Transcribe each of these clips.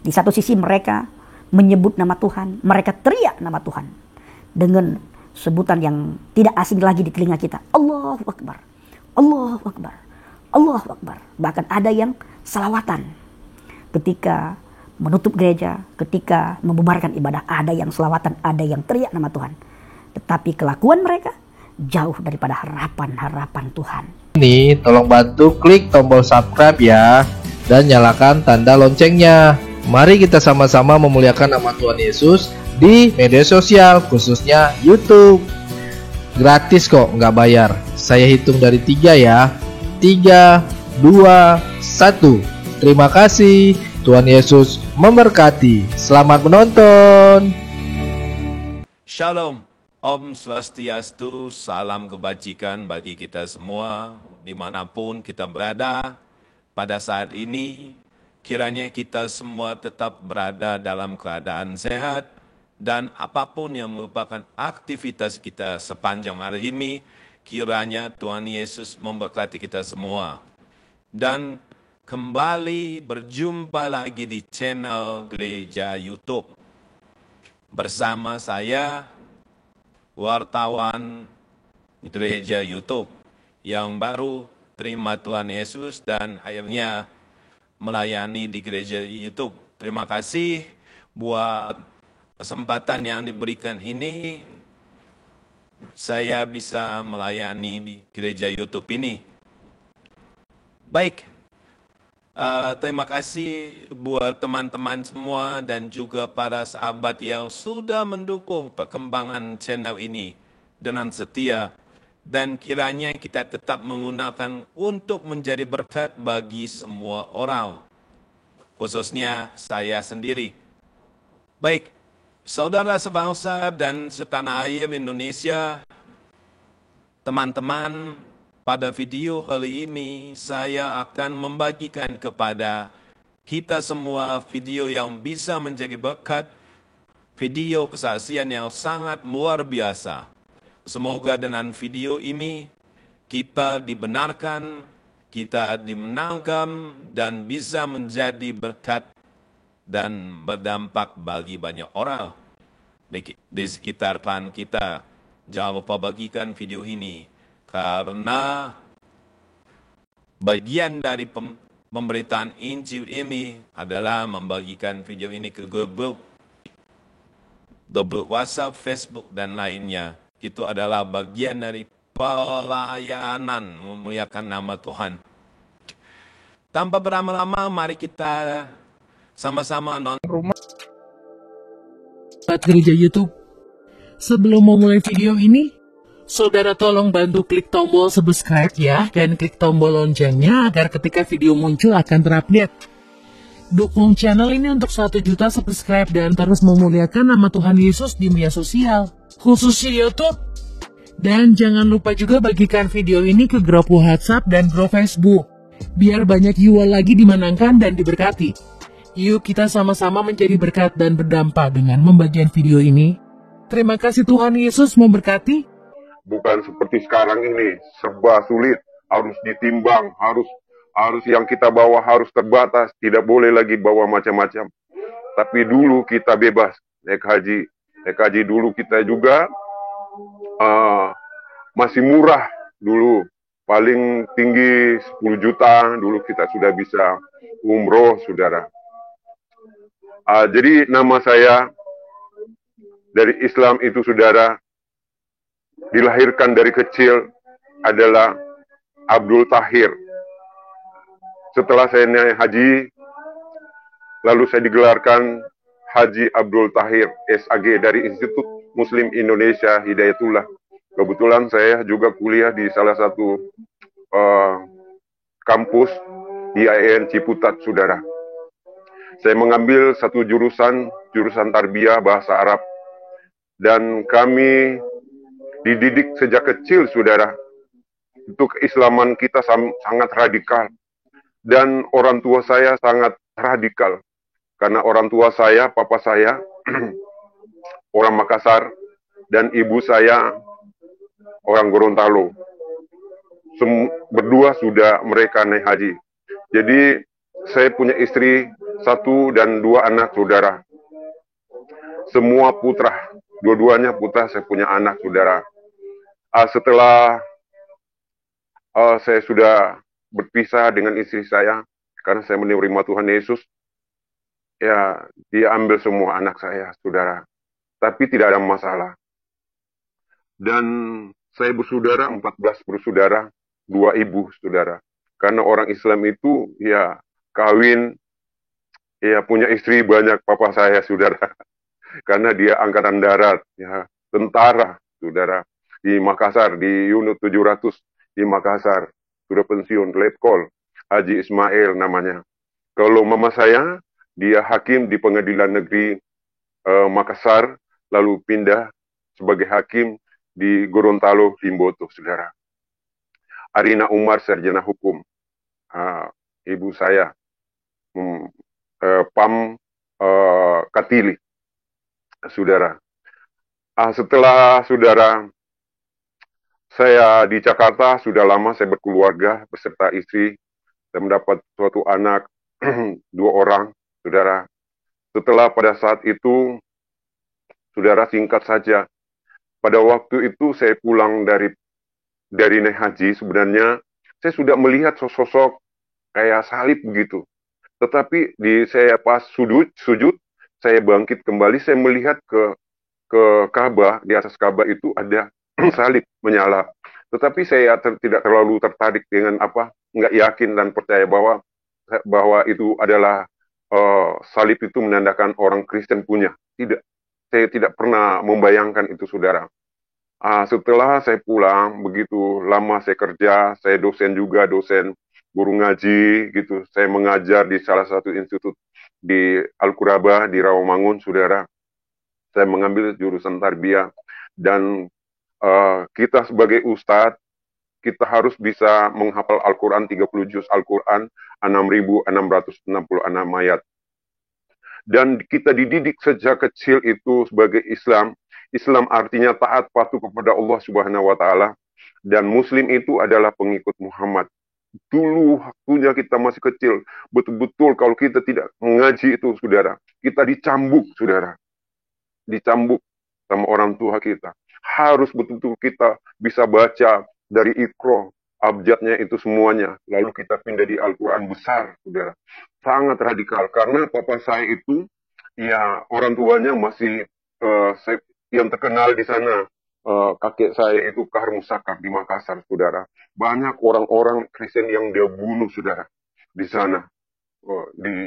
Di satu sisi mereka menyebut nama Tuhan, mereka teriak nama Tuhan dengan sebutan yang tidak asing lagi di telinga kita. Allahu Akbar, Allahu Akbar, Allahu Akbar. Bahkan ada yang selawatan ketika menutup gereja, ketika membubarkan ibadah. Ada yang selawatan, ada yang teriak nama Tuhan. Tetapi kelakuan mereka jauh daripada harapan-harapan Tuhan. Ini tolong bantu klik tombol subscribe ya, dan nyalakan tanda loncengnya. Mari kita sama-sama memuliakan nama Tuhan Yesus di media sosial, khususnya YouTube. Gratis kok, nggak bayar. Saya hitung dari 3 ya. 3, 2, 1. Terima kasih. Tuhan Yesus memberkati. Selamat menonton. Shalom, Om Swastiastu, salam kebajikan bagi kita semua, dimanapun kita berada pada saat ini. Kiranya kita semua tetap berada dalam keadaan sehat, dan apapun yang merupakan aktivitas kita sepanjang hari ini, kiranya Tuhan Yesus memberkati kita semua. Dan kembali berjumpa lagi di channel Gereja YouTube. Bersama saya, wartawan Gereja YouTube yang baru terima Tuhan Yesus dan akhirnya melayani di Gereja YouTube. Terima kasih buat kesempatan yang diberikan ini, saya bisa melayani di Gereja YouTube ini. Baik, terima kasih buat teman-teman semua dan juga para sahabat yang sudah mendukung perkembangan channel ini dengan setia. Dan kiranya kita tetap menggunakan untuk menjadi berkat bagi semua orang, khususnya saya sendiri. Baik, saudara sebangsa dan setanah air Indonesia, teman-teman, pada video kali ini saya akan membagikan kepada kita semua video yang bisa menjadi berkat, video kesaksian yang sangat luar biasa. Semoga dengan video ini kita dibenarkan, kita dimenangkan, dan bisa menjadi berkat dan berdampak bagi banyak orang di sekitar kita. Jangan lupa bagikan video ini, karena bagian dari pemberitaan Injil ini adalah membagikan video ini ke grup WhatsApp, Facebook, dan lainnya. Itu adalah bagian dari pelayanan memuliakan nama Tuhan. Tanpa berlama-lama, mari kita sama-sama nonton rumah Gereja YouTube. Sebelum memulai video ini, saudara tolong bantu klik tombol subscribe ya, dan klik tombol loncengnya agar ketika video muncul akan terupdate. Dukung channel ini untuk 1 juta subscribe dan terus memuliakan nama Tuhan Yesus di media sosial, khususnya YouTube. Dan jangan lupa juga bagikan video ini ke grup WhatsApp dan grup Facebook, biar banyak jiwa lagi dimenangkan dan diberkati. Yuk kita sama-sama menjadi berkat dan berdampak dengan membagikan video ini. Terima kasih, Tuhan Yesus memberkati. Bukan seperti sekarang ini, serba sulit, harus ditimbang, harus yang kita bawa harus terbatas, tidak boleh lagi bawa macam-macam. Tapi dulu kita bebas, naik haji dulu kita juga masih murah dulu, paling tinggi 10 juta, dulu kita sudah bisa umroh, saudara. Jadi nama saya dari Islam itu, saudara, dilahirkan dari kecil adalah Abdul Tahir. Setelah saya naik haji, lalu saya digelarkan Haji Abdul Tahir, SAG, dari Institut Muslim Indonesia Hidayatullah. Kebetulan saya juga kuliah di salah satu kampus di IAIN Ciputat, saudara. Saya mengambil satu jurusan tarbiyah bahasa Arab. Dan kami dididik sejak kecil, saudara. Untuk keislaman kita sangat radikal. Dan orang tua saya sangat radikal. Karena orang tua saya, papa saya, orang Makassar, dan ibu saya orang Gorontalo. Berdua sudah mereka naik haji. Jadi saya punya istri 1 dan 2 anak, saudara. Semua putra, dua-duanya putra, saya punya anak, saudara. Setelah saya sudah berpisah dengan istri saya, karena saya menerima Tuhan Yesus, ya dia ambil semua anak saya, saudara. Tapi tidak ada masalah. Dan saya bersaudara, 14 bersaudara, 2 ibu, saudara. Karena orang Islam itu ya kawin, ya punya istri banyak, papa saya, saudara. Karena dia angkatan darat, ya tentara, saudara. Di Makassar, di unit 700 di Makassar, sudah pensiun, Letkol, Haji Ismail namanya. Kalau mama saya, dia hakim di Pengadilan Negeri Makassar, lalu pindah sebagai hakim di Gorontalo, Limboto, saudara. Arina Umar, sarjana hukum. Ibu saya, Pam Katili, saudara. Setelah saudara, saya di Jakarta, sudah lama saya berkeluarga beserta istri. Saya mendapat suatu anak, 2 orang, saudara. Setelah pada saat itu, saudara, singkat saja, pada waktu itu saya pulang dari naik haji, sebenarnya saya sudah melihat sosok kayak salib begitu. Tetapi saya pas sujud, saya bangkit kembali, saya melihat ke Ka'bah, di atas Ka'bah itu ada salib menyala. Tetapi saya tidak terlalu tertarik dengan nggak yakin dan percaya bahwa itu adalah salib itu menandakan orang Kristen punya. Tidak, saya tidak pernah membayangkan itu, saudara. Setelah saya pulang, begitu lama saya kerja, saya dosen juga, dosen guru ngaji, gitu. Saya mengajar di salah satu institut di Al-Quraba, di Rawamangun, saudara. Saya mengambil jurusan tarbiyah, dan kita sebagai ustadz, kita harus bisa menghafal Al-Quran, 30 juz Al-Quran, 6.666 ayat. Dan kita dididik sejak kecil itu sebagai Islam. Islam artinya taat patuh kepada Allah Subhanahu wa Ta'ala, dan Muslim itu adalah pengikut Muhammad. Dulu waktunya kita masih kecil, betul-betul kalau kita tidak mengaji itu, saudara, kita dicambuk, saudara. Dicambuk sama orang tua kita. Harus betul-betul kita bisa baca dari Iqra, abjadnya itu semuanya. Lalu kita pindah di Al-Quran besar, saudara. Sangat radikal, karena papa saya itu, ya orang tuanya masih yang terkenal di sana. Kakek saya itu Kahar Musakar di Makassar, saudara. Banyak orang-orang Kristen yang dia bunuh, saudara, di sana,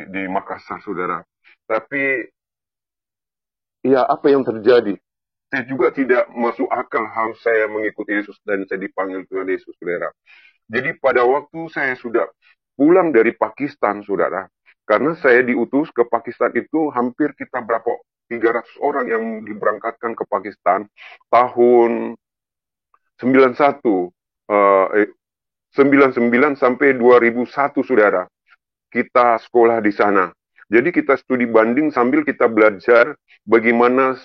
di Makassar, saudara. Tapi ya, apa yang terjadi? Saya juga tidak masuk akal harus saya mengikuti Yesus dan saya dipanggil Tuhan Yesus, saudara. Jadi pada waktu saya sudah pulang dari Pakistan, saudara, karena saya diutus ke Pakistan itu hampir kita 300 orang yang diberangkatkan ke Pakistan tahun 99 sampai 2001, saudara. Kita sekolah di sana. Jadi kita studi banding sambil kita belajar bagaimana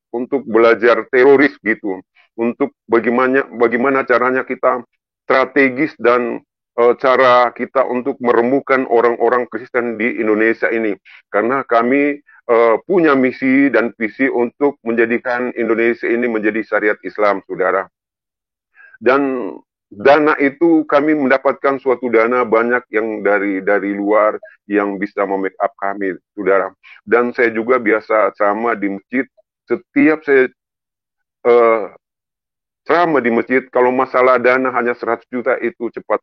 untuk belajar teroris gitu. Untuk bagaimana caranya kita strategis dan cara kita untuk merembukan orang-orang Kristen di Indonesia ini. Karena kami punya misi dan visi untuk menjadikan Indonesia ini menjadi syariat Islam, saudara. Dan dana itu kami mendapatkan suatu dana banyak yang dari luar yang bisa memake up kami, saudara. Dan saya juga biasa ceramah di masjid. Setiap saya ceramah di masjid, kalau masalah dana hanya 100 juta itu cepat.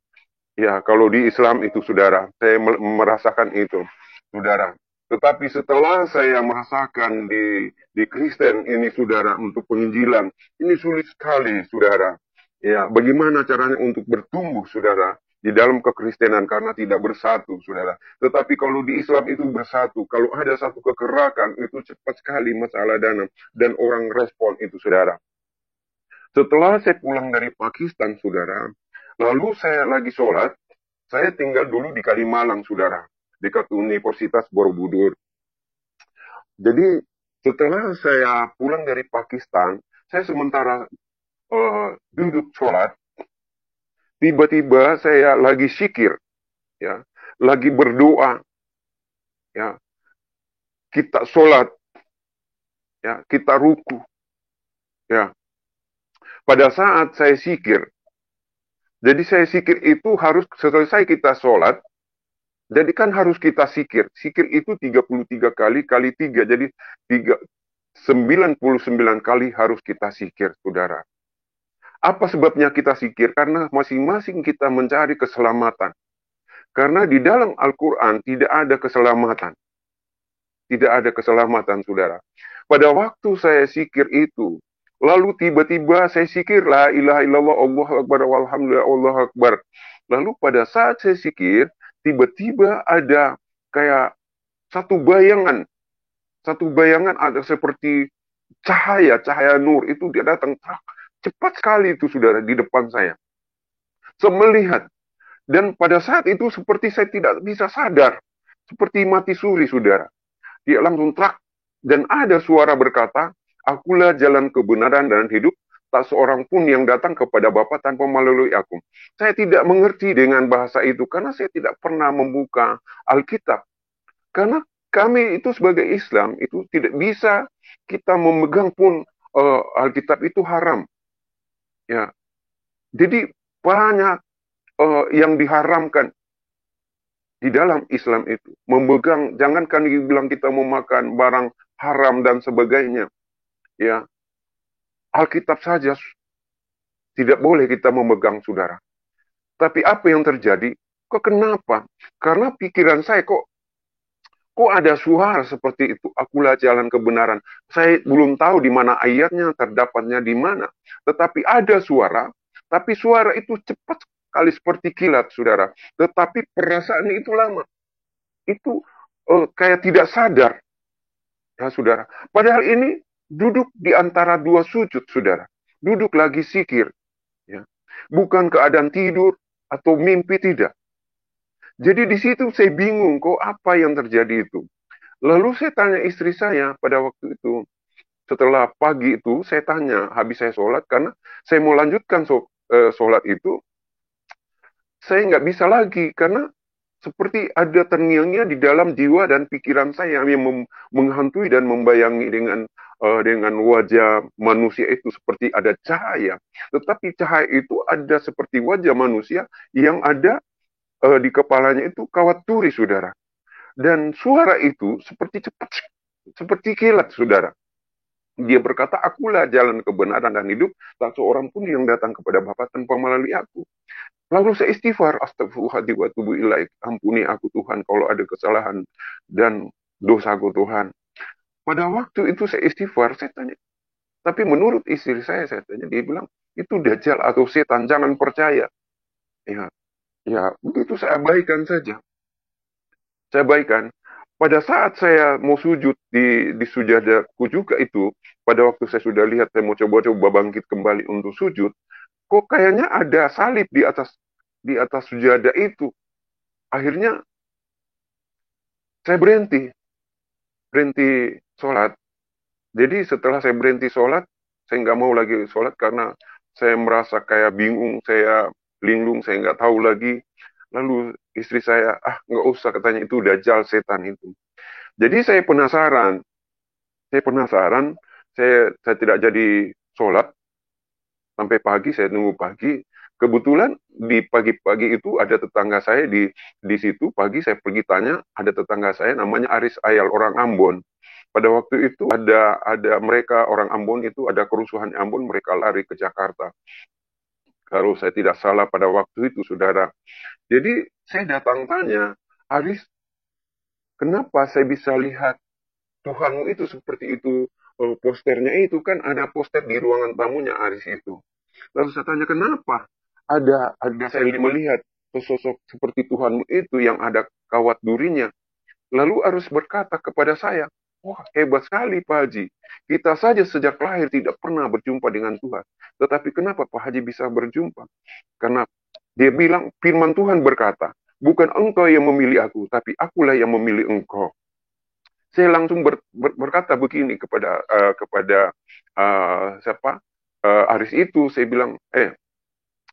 Ya, kalau di Islam itu, saudara, saya merasakan itu, saudara. Tetapi setelah saya merasakan di Kristen ini, saudara, untuk penginjilan, ini sulit sekali, saudara. Ya, bagaimana caranya untuk bertumbuh, saudara, di dalam kekristenan karena tidak bersatu, saudara. Tetapi kalau di Islam itu bersatu, kalau ada satu kekerakan, itu cepat sekali masalah dana, dan orang respon itu, saudara. Setelah saya pulang dari Pakistan, saudara, lalu saya lagi sholat, saya tinggal dulu di Kalimalang, saudara, dekat Universitas Borobudur. Jadi setelah saya pulang dari Pakistan, saya sementara duduk sholat, tiba-tiba saya lagi zikir, ya. lagi berdoa, ya, kita sholat, ya, kita ruku, ya. Pada saat saya zikir, jadi saya zikir itu harus selesai kita sholat, jadi kan harus kita zikir. Zikir itu 33 kali kali 3, jadi 99 kali harus kita zikir, saudara. Apa sebabnya kita zikir? Karena masing-masing kita mencari keselamatan. Karena di dalam Al-Quran tidak ada keselamatan. Tidak ada keselamatan, saudara. Pada waktu saya zikir itu, lalu tiba-tiba saya zikir, la ilaha illallah, Allahu Akbar, walhamdulillah, Allahu Akbar. Lalu pada saat saya zikir, tiba-tiba ada kayak satu bayangan ada seperti cahaya nur itu dia datang cepat sekali itu, saudara, di depan saya. Saya melihat, dan pada saat itu seperti saya tidak bisa sadar, seperti mati suri, saudara. Dia langsung dan ada suara berkata, akulah jalan kebenaran dan hidup, tak seorang pun yang datang kepada Bapa tanpa melalui aku. Saya tidak mengerti dengan bahasa itu, karena saya tidak pernah membuka Alkitab. Karena kami itu sebagai Islam, itu tidak bisa kita memegang pun Alkitab itu haram. Ya, jadi banyak yang diharamkan di dalam Islam itu. Memegang, jangankan dibilang kita memakan barang haram dan sebagainya. Ya, Alkitab saja tidak boleh kita memegang, saudara. Tapi apa yang terjadi? Kok kenapa? Karena pikiran saya kok ada suara seperti itu? Akulah jalan kebenaran. Saya belum tahu di mana ayatnya, terdapatnya di mana. Tetapi ada suara, tapi suara itu cepat sekali seperti kilat, saudara. Tetapi perasaan itu lama. Itu kayak tidak sadar, ya, saudara. Padahal ini duduk di antara dua sujud, saudara. Duduk lagi zikir, ya. Bukan keadaan tidur atau mimpi, tidak. Jadi di situ saya bingung, kok apa yang terjadi itu. Lalu saya tanya istri saya pada waktu itu, setelah pagi itu saya tanya, habis saya sholat, karena saya mau lanjutkan sholat itu, saya nggak bisa lagi, karena seperti ada terngiang-ngiang di dalam jiwa dan pikiran saya yang menghantui dan membayangi dengan wajah manusia itu seperti ada cahaya. Tetapi cahaya itu ada seperti wajah manusia yang ada di kepalanya itu kawat turi, saudara. Dan suara itu seperti cepat, seperti kilat, saudara. Dia berkata, akulah jalan kebenaran dan hidup, tak seorang pun yang datang kepada Bapa tanpa melalui aku. Lalu saya istighfar, astagfirullahaladzim wa atubu ilaik. Ampuni aku Tuhan kalau ada kesalahan dan dosaku Tuhan. Pada waktu itu saya istighfar, saya tanya. Tapi menurut istri saya tanya, dia bilang, itu dajjal atau setan, jangan percaya. Ya, begitu saya abaikan saja. Saya abaikan. Pada saat saya mau sujud di sujadaku juga itu, pada waktu saya sudah lihat, saya mau coba-coba bangkit kembali untuk sujud, kok kayaknya ada salib di atas sujadah itu. Akhirnya saya berhenti sholat. Jadi setelah saya berhenti sholat, saya nggak mau lagi sholat karena saya merasa kayak bingung, saya linglung, saya nggak tahu lagi. Lalu istri saya, nggak usah, katanya itu dajjal, setan itu. Jadi saya penasaran, saya tidak jadi sholat sampai pagi, saya nunggu pagi. Kebetulan di pagi-pagi itu ada tetangga saya di situ. Pagi saya pergi tanya, ada tetangga saya namanya Aris Ayal, orang Ambon. Pada waktu itu ada mereka orang Ambon itu ada kerusuhan Ambon, mereka lari ke Jakarta. Kalau saya tidak salah pada waktu itu, saudara. Jadi saya datang tanya, Aris, kenapa saya bisa lihat Tuhanmu itu seperti itu? Posternya itu kan ada poster di ruangan tamunya Aris itu. Lalu saya tanya, kenapa? Ada saya melihat sosok seperti Tuhanmu itu yang ada kawat durinya. Lalu Aris berkata kepada saya, wah, hebat sekali Pak Haji. Kita saja sejak lahir tidak pernah berjumpa dengan Tuhan. Tetapi kenapa Pak Haji bisa berjumpa? Karena dia bilang, firman Tuhan berkata, bukan engkau yang memilih aku, tapi akulah yang memilih engkau. Saya langsung berkata begini kepada Aris itu. Saya bilang,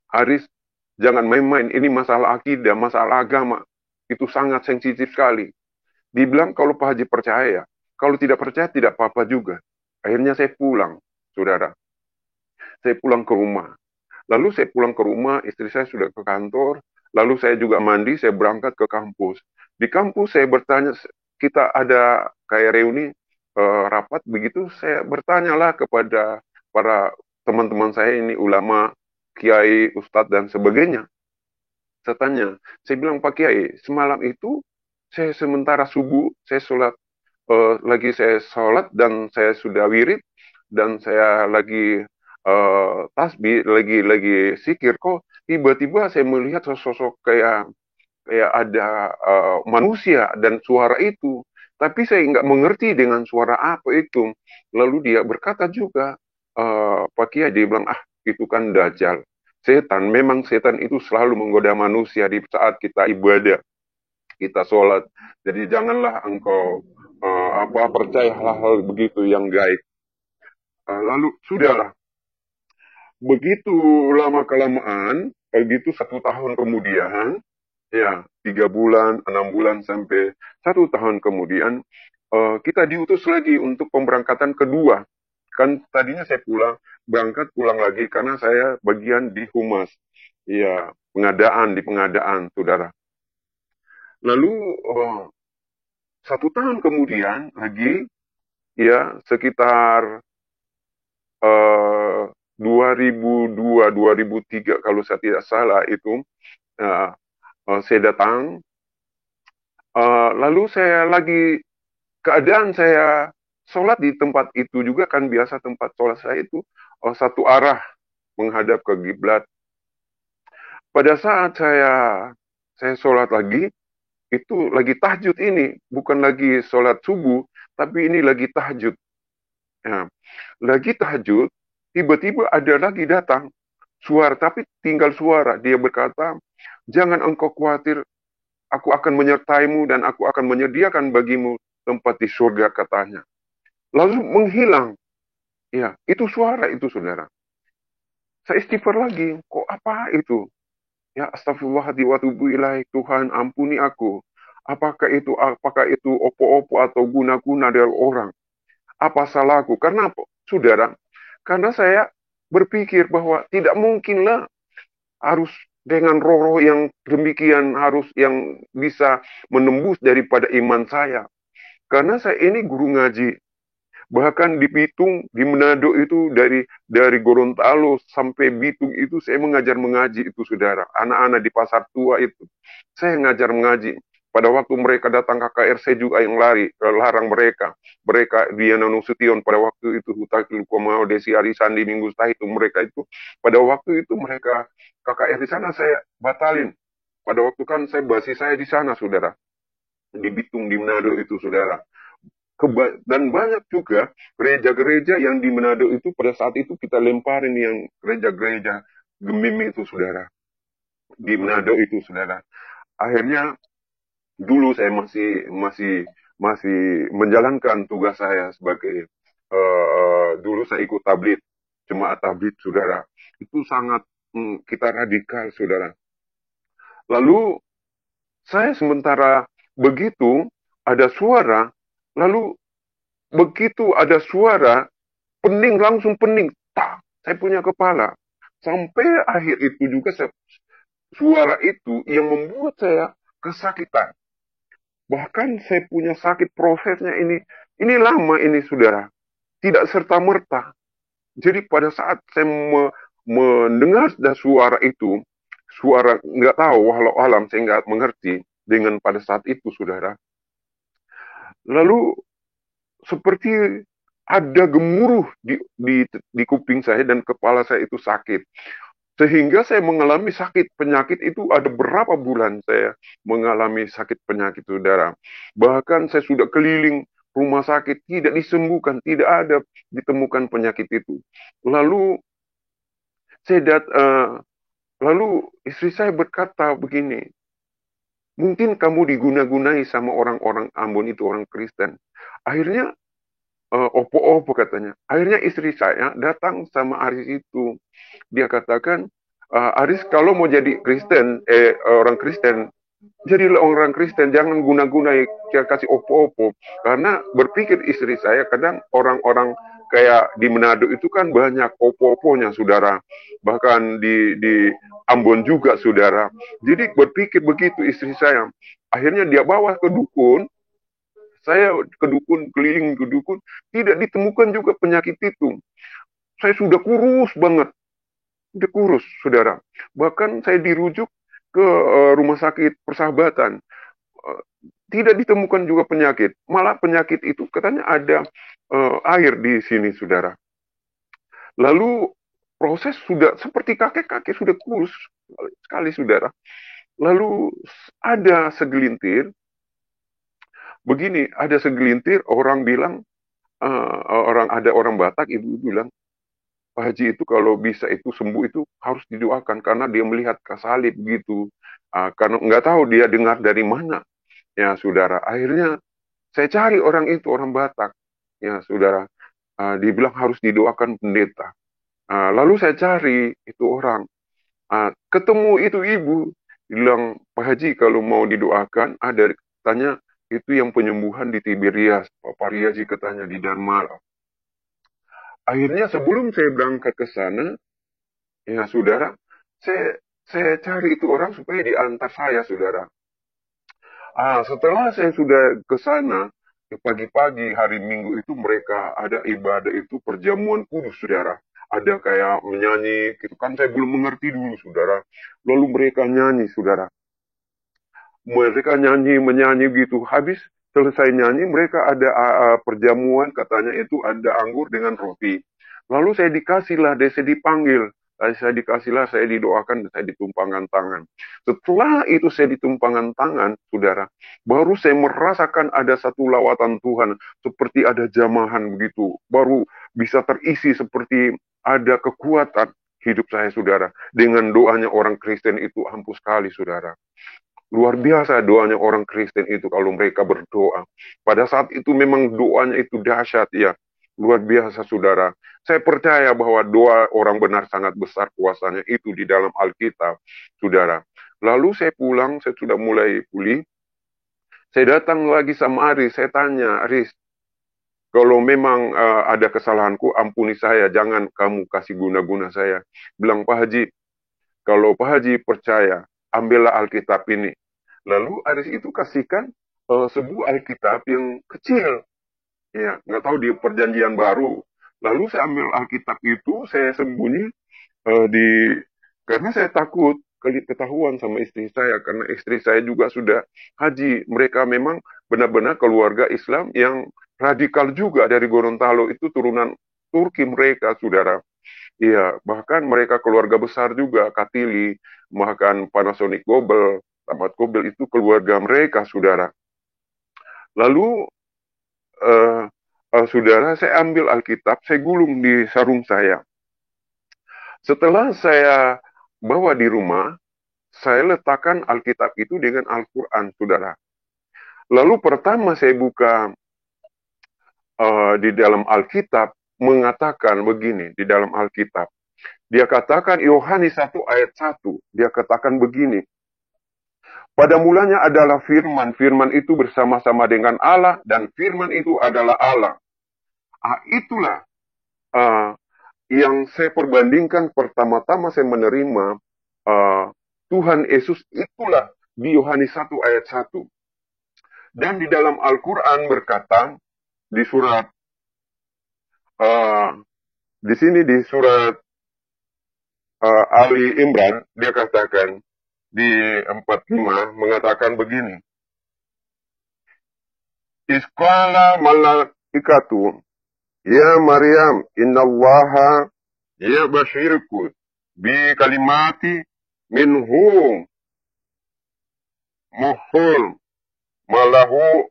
Aris, jangan main-main, ini masalah akidah, masalah agama. itu sangat sensitif sekali. Dibilang kalau Pak Haji percaya, kalau tidak percaya tidak apa-apa juga. Akhirnya saya pulang, saudara. Saya pulang ke rumah. Lalu saya pulang ke rumah, istri saya sudah ke kantor. Lalu saya juga mandi, saya berangkat ke kampus. Di kampus saya bertanya, kita ada kayak reuni rapat begitu, saya bertanyalah kepada para teman-teman saya ini, ulama, kiai, ustadz, dan sebagainya. Saya tanya, saya bilang, Pak Kiai, semalam itu saya sementara subuh, saya sholat, lagi saya sholat dan saya sudah wirid, dan saya lagi tasbih, lagi sikir, kok tiba-tiba saya melihat sosok kayak kayak ada manusia dan suara itu. Tapi saya nggak mengerti dengan suara apa itu. Lalu dia berkata juga, Pak Kiai, dia bilang, ah itu kan Dajjal. Setan, memang setan itu selalu menggoda manusia di saat kita ibadah, kita sholat. Jadi janganlah engkau percaya hal-hal begitu yang gaib. Lalu sudahlah, begitu lama kelamaan, begitu 1 tahun kemudian, ya 3 bulan, 6 bulan sampai 1 tahun kemudian, kita diutus lagi untuk pemberangkatan kedua. Kan tadinya saya pulang lagi karena saya bagian di humas, ya di pengadaan, saudara. Lalu 1 tahun kemudian lagi, ya sekitar 2002-2003 kalau saya tidak salah itu, saya datang. Lalu saya lagi keadaan saya sholat di tempat itu juga, kan biasa tempat sholat saya itu satu arah menghadap ke kiblat. Pada saat saya sholat lagi, itu lagi tahajud ini, bukan lagi sholat subuh, tapi ini lagi tahajud. Ya, lagi tahajud, tiba-tiba ada lagi datang suara, tapi tinggal suara. Dia berkata, jangan engkau khawatir, aku akan menyertaimu dan aku akan menyediakan bagimu tempat di surga, katanya. Lalu menghilang. Ya, itu suara itu, saudara. Saya istighfar lagi, kok apa itu? Ya, astagfirullahaladzim wa atubu ilaih, Tuhan ampuni aku. Apakah itu opo-opo atau guna-guna dari orang? Apa salahku? Karena apa? Saudara, karena saya berpikir bahwa tidak mungkinlah harus dengan roh-roh yang demikian, harus yang bisa menembus daripada iman saya. Karena saya ini guru ngaji. Bahkan di Bitung, di Manado itu, dari Gorontalo sampai Bitung itu saya mengaji itu, saudara. Anak-anak di Pasar Tua itu, saya ngajar mengaji. Pada waktu mereka datang KKR, saya juga yang larang mereka. Mereka Diana Nasution pada waktu itu, Hutakil Komao, Desi Arisandi, Minggu Stah itu, mereka itu. Pada waktu itu mereka KKR di sana, saya batalin. Pada waktu kan saya basi saya di sana, saudara. Di Bitung, di Manado itu, saudara. Dan banyak juga gereja-gereja yang di Manado itu pada saat itu kita lemparin yang gereja-gereja Gemim itu, saudara. Di Manado itu, saudara. Akhirnya dulu saya masih menjalankan tugas saya sebagai dulu saya ikut tabligh, jemaat tabligh, saudara. Itu sangat kita radikal, saudara. Lalu saya sementara begitu ada suara. Lalu begitu ada suara, langsung pening. Tak, saya punya kepala. Sampai akhir itu juga suara itu yang membuat saya kesakitan. Bahkan saya punya sakit prosesnya ini lama ini, saudara. Tidak serta-merta. Jadi pada saat saya mendengar suara itu, suara nggak tahu, walau alam saya nggak mengerti dengan pada saat itu, saudara. Lalu seperti ada gemuruh di kuping saya dan kepala saya itu sakit. Sehingga saya mengalami penyakit itu ada berapa bulan saya mengalami sakit penyakit, saudara. Bahkan saya sudah keliling rumah sakit, tidak disembuhkan, tidak ada ditemukan penyakit itu. Lalu lalu istri saya berkata begini, mungkin kamu diguna-gunai sama orang-orang Ambon itu, orang Kristen. Akhirnya, opo-opo katanya. Akhirnya istri saya datang sama Aris itu. Dia katakan, Aris kalau mau jadi Kristen, orang Kristen, Jadilah orang Kristen, jangan guna-guna kasih opo-opo. Karena berpikir istri saya, kadang orang-orang kayak di Manado itu kan banyak opo-oponya, saudara. Bahkan di Ambon juga, saudara. Jadi berpikir begitu istri saya. Akhirnya dia bawa ke dukun. Saya ke dukun, keliling ke dukun, tidak ditemukan juga penyakit itu. Saya sudah kurus banget. Sudah kurus, saudara. Bahkan saya dirujuk ke rumah sakit Persahabatan. Eh, Tidak ditemukan juga penyakit. Malah penyakit itu katanya ada air di sini, saudara. Lalu proses sudah seperti kakek-kakek sudah kurus sekali, saudara. Lalu ada segelintir, begini, ada segelintir orang bilang, ada orang Batak, ibu bilang, Pak Haji itu kalau bisa itu sembuh itu harus didoakan karena dia melihat kasalib gitu. Karena nggak tahu dia dengar dari mana, ya saudara. Akhirnya saya cari orang itu, orang Batak, ya saudara. Dibilang harus didoakan pendeta. Lalu saya cari itu orang, ketemu itu ibu, bilang Pak Haji kalau mau didoakan ada katanya itu yang penyembuhan di Tiberias, Pak Pariaji katanya di Dharma. Akhirnya sebelum saya berangkat ke sana, ya saudara, saya cari itu orang supaya diantar saya, saudara. Setelah saya sudah ke sana, pagi-pagi hari Minggu itu mereka ada ibadah itu perjamuan kudus, saudara. Ada kayak menyanyi, gitu kan saya belum mengerti dulu, saudara. Lalu mereka nyanyi, saudara. Mereka menyanyi gitu. Habis selesai nyanyi, mereka ada perjamuan, katanya itu ada anggur dengan roti. Lalu saya dikasihlah, saya dipanggil. Saya dikasihlah, saya didoakan, saya ditumpangkan tangan. Setelah itu saya ditumpangkan tangan, saudara, baru saya merasakan ada satu lawatan Tuhan, seperti ada jamahan begitu. Baru bisa terisi seperti ada kekuatan hidup saya, saudara. Dengan doanya orang Kristen itu ampuh sekali, saudara. Luar biasa doanya orang Kristen itu kalau mereka berdoa. Pada saat itu memang doanya itu dahsyat ya. Luar biasa, saudara. Saya percaya bahwa doa orang benar sangat besar kuasanya itu di dalam Alkitab, saudara. Lalu saya pulang, saya sudah mulai pulih. Saya datang lagi sama Aris, saya tanya, Aris, kalau memang ada kesalahanku, ampuni saya, jangan kamu kasih guna-guna saya. Bilang, Pak Haji, kalau Pak Haji percaya, ambillah Alkitab ini. Lalu Aris itu kasihkan sebuah Alkitab yang kecil. Ya, nggak tahu di perjanjian baru. Lalu saya ambil Alkitab itu, saya sembunyi karena saya takut ketahuan sama istri saya, karena istri saya juga sudah haji. Mereka memang benar-benar keluarga Islam yang radikal juga dari Gorontalo, itu turunan Turki mereka, saudara. Iya, bahkan mereka keluarga besar juga, Katili, bahkan Panasonic Gobel, Tamat Gobel itu keluarga mereka, saudara. Lalu, saudara, saya ambil Alkitab, saya gulung di sarung saya. Setelah saya bawa di rumah, saya letakkan Alkitab itu dengan Al-Quran, saudara. Lalu pertama saya buka di dalam Alkitab, mengatakan begini, di dalam Alkitab. Dia katakan, Yohanes 1 ayat 1, dia katakan begini, pada mulanya adalah firman, firman itu bersama-sama dengan Allah, dan firman itu adalah Allah. Itulah yang saya perbandingkan pertama-tama saya menerima Tuhan Yesus, itulah di Yohanes 1 ayat 1. Dan di dalam Al-Quran berkata, di surat, di sini di surat Ali Imran, dia katakan, di 45 mengatakan begini. Isqala malaikatu, ya Maryam, innallaha ya basyirku bi kalimati minhum muhul malahu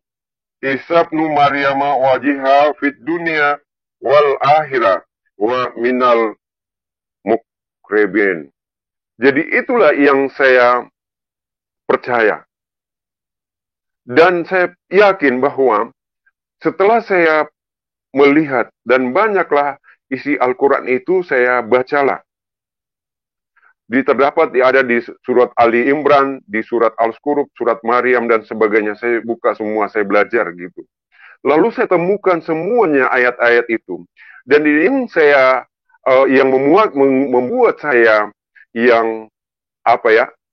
isabnu Maryama wajiha fid dunya wal akhirah wa minal mukribin. Jadi itulah yang saya percaya. Dan saya yakin bahwa setelah saya melihat dan banyaklah isi Al-Quran itu saya bacalah. Terdapat ada di surat Ali Imran, di surat Al-Qur'an, surat Maryam dan sebagainya. Saya buka semua, saya belajar gitu. Lalu saya temukan semuanya ayat-ayat itu. Dan ini yang membuat saya yang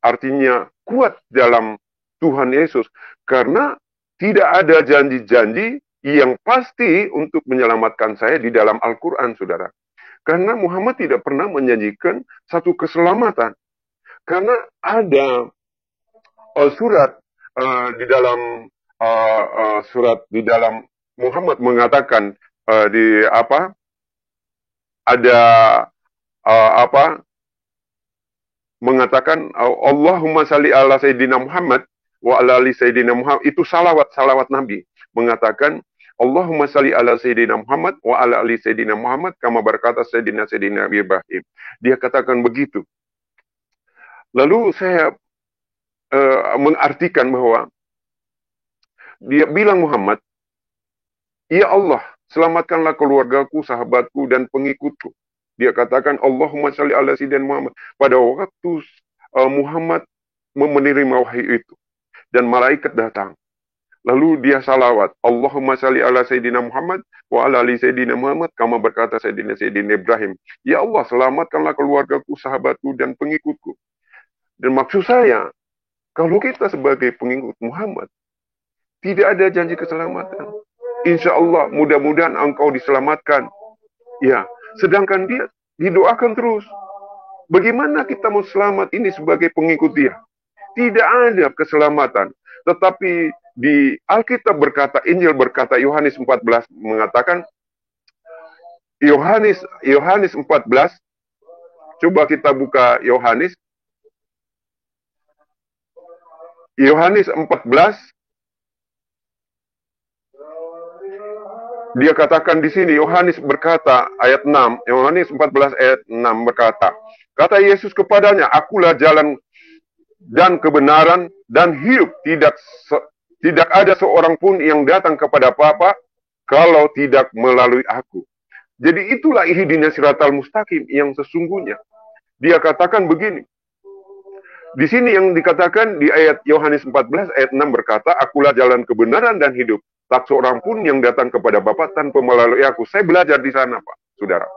artinya kuat dalam Tuhan Yesus, karena tidak ada janji-janji yang pasti untuk menyelamatkan saya di dalam Al-Quran, saudara. Karena Muhammad tidak pernah menjanjikan satu keselamatan. Karena ada surat di dalam surat di dalam Muhammad mengatakan ada mengatakan Allahumma salli ala Sayyidina Muhammad wa ala ali Sayyidina Muhammad. Itu salawat Nabi mengatakan Allahumma salli ala Sayyidina Muhammad wa ala ali Sayyidina Muhammad kama berkata Sayyidina Ibrahim. Dia katakan begitu. Lalu saya mengartikan bahwa dia bilang Muhammad, ya Allah, selamatkanlah keluargaku, sahabatku, dan pengikutku. Dia katakan Allahumma salli ala Sayyidina Muhammad. Pada waktu Muhammad menerima wahyu itu, dan malaikat datang. Lalu dia salawat, Allahumma salli ala Sayyidina Muhammad wa ala ali Sayyidina Muhammad kama berkata Sayyidina Ibrahim. Ya Allah, selamatkanlah keluargaku, sahabatku, dan pengikutku. Dan maksud saya, kalau kita sebagai pengikut Muhammad, tidak ada janji keselamatan. Insya Allah, mudah-mudahan engkau diselamatkan. Ya, sedangkan dia didoakan terus. Bagaimana kita mau selamat ini sebagai pengikut dia? Tidak ada keselamatan. Tetapi di Alkitab berkata, Injil berkata, Yohanes 14 mengatakan, Yohanes 14, coba kita buka Yohanes 14, dia katakan di sini, Yohanes berkata, ayat 6, Yohanes 14 ayat 6 berkata, kata Yesus kepadanya, akulah jalan dan kebenaran dan hidup. Tidak ada seorang pun yang datang kepada Bapa kalau tidak melalui aku. Jadi itulah ihdina siratal mustaqim yang sesungguhnya. Dia katakan begini. Di sini yang dikatakan di ayat Yohanes 14 ayat 6 berkata, akulah jalan kebenaran dan hidup. Tak seorang pun yang datang kepada Bapa tanpa melalui aku. Saya belajar di sana, Pak, saudara.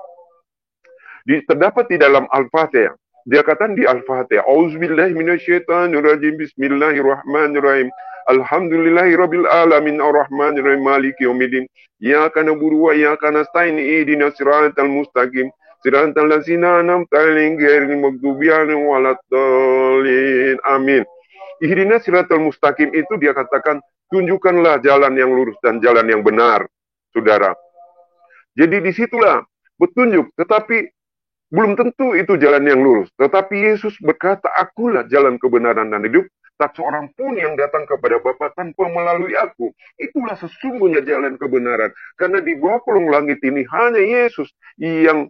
Terdapat di dalam Al-Fatihah. Dia katakan di Al-Fatihah, Auzubillahi minasyaitonirrajim, Bismillahirrahmanirrahim. Alhamdulillahirabbil alamin arrahmanirrahim maliki yaumiddin. Iyyaka na'budu wa iyyaka nasta'in ihdinas siratal mustaqim. Siratal ladzina an'amta 'alaihim ghairil maghdubi 'alaihim waladdallin. Amin. Ihdinas siratal mustaqim itu dia katakan, tunjukkanlah jalan yang lurus dan jalan yang benar, saudara. Jadi disitulah petunjuk, tetapi belum tentu itu jalan yang lurus. Tetapi Yesus berkata, akulah jalan kebenaran dan hidup. Tak seorang pun yang datang kepada Bapa tanpa melalui aku. Itulah sesungguhnya jalan kebenaran. Karena di bawah kolong langit ini hanya Yesus yang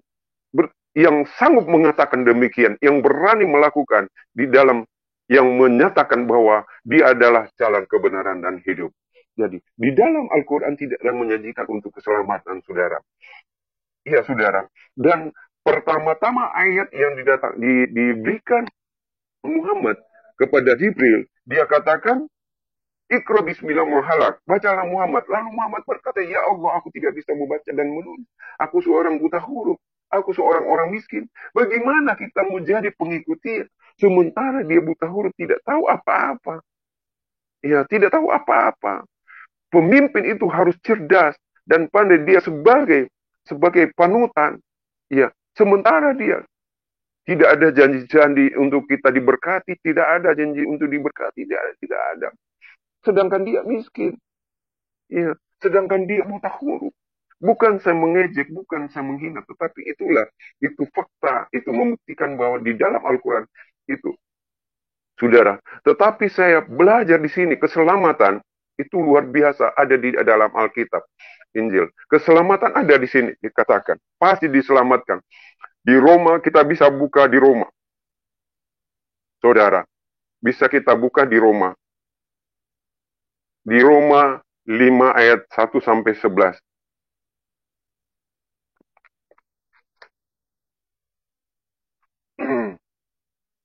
sanggup mengatakan demikian. Yang berani melakukan di dalam yang menyatakan bahwa dia adalah jalan kebenaran dan hidup. Jadi di dalam Al-Quran tidak ada menjanjikan untuk keselamatan, saudara. Iya, saudara. Dan pertama-tama ayat yang diberikan Muhammad kepada Jibril, dia katakan, Iqra bismillah muhalak, bacalah Muhammad. Lalu Muhammad berkata, ya Allah, aku tidak bisa membaca dan menulis. Aku seorang buta huruf, aku seorang orang miskin. Bagaimana kita mau jadi pengikutnya, sementara dia buta huruf, tidak tahu apa-apa. Ya, tidak tahu apa-apa. Pemimpin itu harus cerdas dan pandai. Dia sebagai panutan. Ya, sementara dia tidak ada janji-janji untuk kita diberkati, tidak ada janji untuk diberkati, tidak ada. Sedangkan dia miskin. Ya, sedangkan dia buta huruf. Bukan saya mengejek, bukan saya menghina, tetapi itu fakta, itu membuktikan bahwa di dalam Al-Quran itu, saudara. Tetapi saya belajar di sini, keselamatan itu luar biasa ada di dalam Alkitab, Injil. Keselamatan ada di sini, dikatakan. Pasti diselamatkan. Di Roma, kita bisa buka di Roma. Saudara, bisa kita buka di Roma. Di Roma 5 ayat 1-11.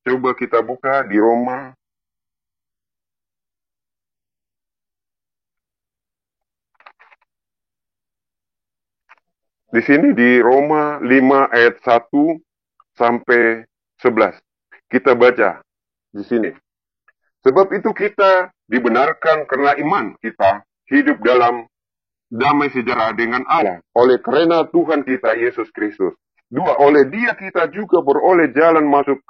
Coba kita buka di Roma. Di sini di Roma 5 ayat 1 sampai 11. Kita baca di sini. Sebab itu kita dibenarkan karena iman kita hidup dalam damai sejahtera dengan Allah oleh karena Tuhan kita Yesus Kristus. 2. Oleh Dia kita juga beroleh jalan masuk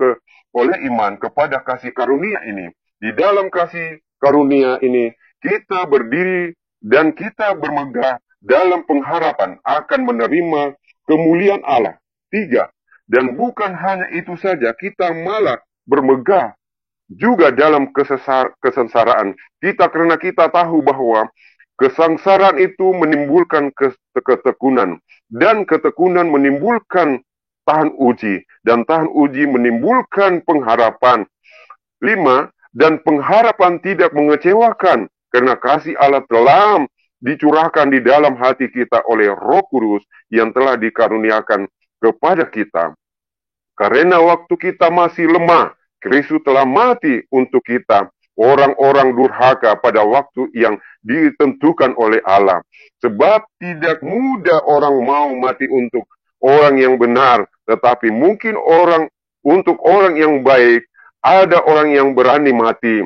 oleh iman kepada kasih karunia ini. Di dalam kasih karunia ini kita berdiri dan kita bermegah dalam pengharapan akan menerima kemuliaan Allah. 3. Dan bukan hanya itu saja, kita malah bermegah juga dalam kesengsaraan kita karena kita tahu bahwa kesengsaraan itu menimbulkan ketekunan dan ketekunan menimbulkan tahan uji dan tahan uji menimbulkan pengharapan. 5. Dan pengharapan tidak mengecewakan karena kasih Allah telah dicurahkan di dalam hati kita oleh Roh Kudus yang telah dikaruniakan kepada kita. Karena waktu kita masih lemah, Kristus telah mati untuk kita, orang-orang durhaka pada waktu yang ditentukan oleh Allah. Sebab tidak mudah orang mau mati untuk orang yang benar, tetapi mungkin untuk orang yang baik, ada orang yang berani mati.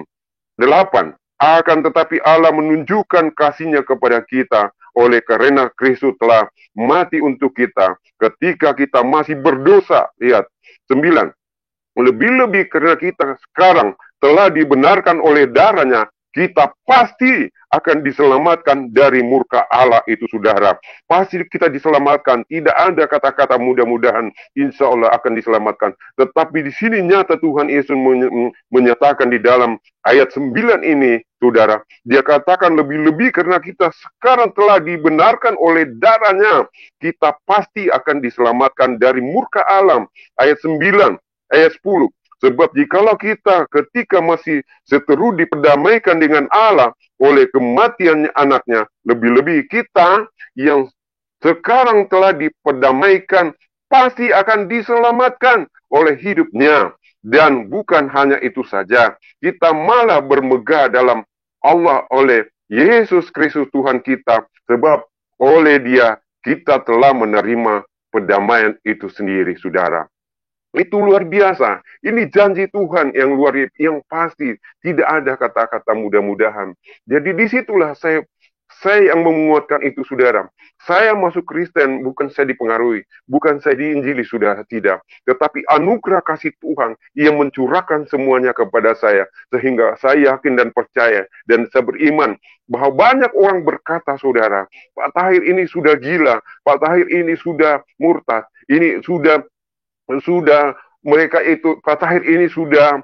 8. Akan tetapi Allah menunjukkan kasih-Nya kepada kita oleh karena Kristus telah mati untuk kita ketika kita masih berdosa. Lihat. 9. Lebih-lebih karena kita sekarang telah dibenarkan oleh darah-Nya, kita pasti akan diselamatkan dari murka Allah itu, saudara. Pasti kita diselamatkan. Tidak ada kata-kata mudah-mudahan, insya Allah akan diselamatkan. Tetapi di sini nyata Tuhan Yesus menyatakan di dalam ayat 9 ini, saudara. Dia katakan lebih-lebih karena kita sekarang telah dibenarkan oleh darah-Nya, kita pasti akan diselamatkan dari murka Allah. Ayat 9, ayat 10. Sebab jikalau kita ketika masih seteru diperdamaikan dengan Allah oleh kematian anaknya, lebih-lebih kita yang sekarang telah diperdamaikan pasti akan diselamatkan oleh hidupnya. Dan bukan hanya itu saja, kita malah bermegah dalam Allah oleh Yesus Kristus Tuhan kita, sebab oleh Dia kita telah menerima perdamaian itu sendiri, saudara. Itu luar biasa. Ini janji Tuhan yang luar biasa, yang pasti. Tidak ada kata-kata mudah-mudahan. Jadi disitulah saya yang menguatkan itu, saudara. Saya masuk Kristen bukan saya dipengaruhi, bukan saya diinjili, saudara, tidak. Tetapi anugerah kasih Tuhan yang mencurahkan semuanya kepada saya, sehingga saya yakin dan percaya, dan saya beriman bahwa banyak orang berkata, saudara, Pak Tahir ini sudah gila, Pak Tahir ini sudah murtad, ini sudah mereka itu, Pak Tahir ini sudah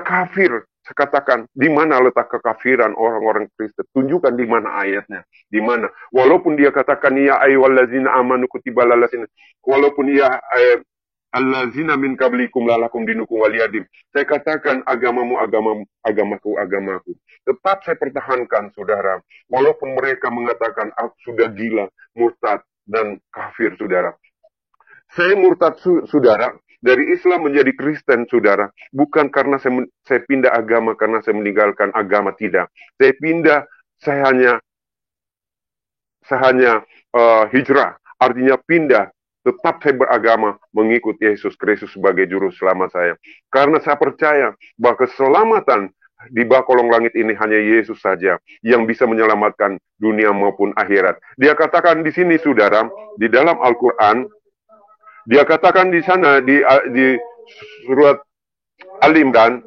kafir. Saya katakan, di mana letak kekafiran orang-orang Kristen? Tunjukkan di mana ayatnya, di mana. Walaupun dia katakan ya ayyuhallazina amanu kutiba lalasin, walaupun ya allazina min qablikum lalakum dinukum waliyadim. Saya katakan agamamu agamamu, agamaku agamaku. Tetap saya pertahankan, saudara. Walaupun mereka mengatakan aku sudah gila, murtad dan kafir, saudara. Saya murtad, saudara, dari Islam menjadi Kristen, saudara. Bukan karena saya pindah agama, karena saya meninggalkan agama, tidak. Saya pindah, saya hanya hijrah. Artinya pindah, tetap saya beragama, mengikut Yesus Kristus sebagai juru selamat saya. Karena saya percaya bahwa keselamatan di bawah kolong langit ini hanya Yesus saja yang bisa menyelamatkan dunia maupun akhirat. Dia katakan di sini, saudara, di dalam Al-Quran, dia katakan di sana di surat Ali Imran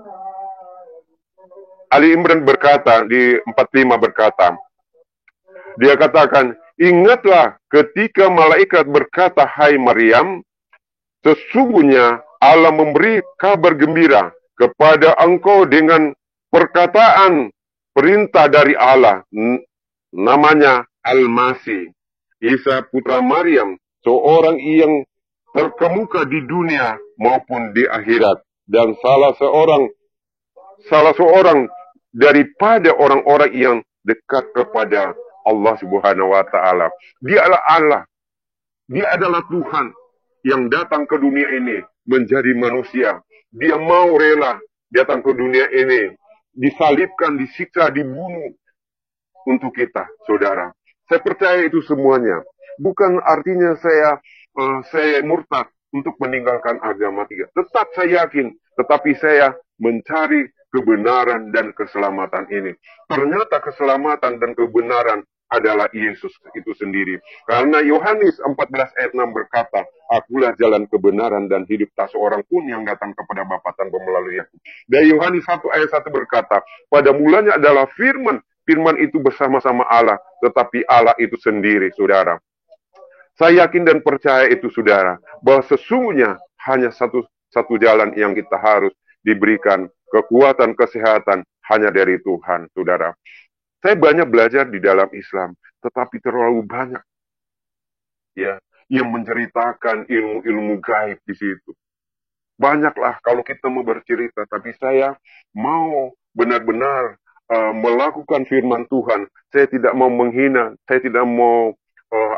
berkata di 45 berkata, dia katakan, ingatlah ketika malaikat berkata, hai Maryam, sesungguhnya Allah memberi kabar gembira kepada engkau dengan perkataan perintah dari Allah, namanya Al-Masih, Isa putra Maryam, seorang yang terkemuka di dunia maupun di akhirat, dan salah seorang daripada orang-orang yang dekat kepada Allah Subhanahu wa Ta'ala. Dia adalah Allah, Dia adalah Tuhan yang datang ke dunia ini menjadi manusia, Dia mau rela datang ke dunia ini, disalibkan, disiksa, dibunuh untuk kita, saudara. Saya percaya itu semuanya. Bukan artinya saya murtad untuk meninggalkan agama tiga. Tetap saya yakin, tetapi saya mencari kebenaran dan keselamatan ini. Ternyata keselamatan dan kebenaran adalah Yesus itu sendiri. Karena Yohanes 14 ayat 6 berkata, "Akulah jalan kebenaran dan hidup, tak seorang pun yang datang kepada Bapa tanpa melalui aku." Dan Yohanes 1 ayat 1 berkata, "Pada mulanya adalah firman, firman itu bersama-sama Allah, tetapi Allah itu sendiri," saudara. Saya yakin dan percaya itu, saudara, bahwa sesungguhnya hanya satu jalan yang kita harus diberikan kekuatan, kesehatan hanya dari Tuhan, saudara. Saya banyak belajar di dalam Islam, tetapi terlalu banyak ya yang menceritakan ilmu-ilmu gaib di situ. Banyaklah kalau kita mau bercerita, tapi saya mau benar-benar melakukan firman Tuhan. Saya tidak mau menghina, saya tidak mau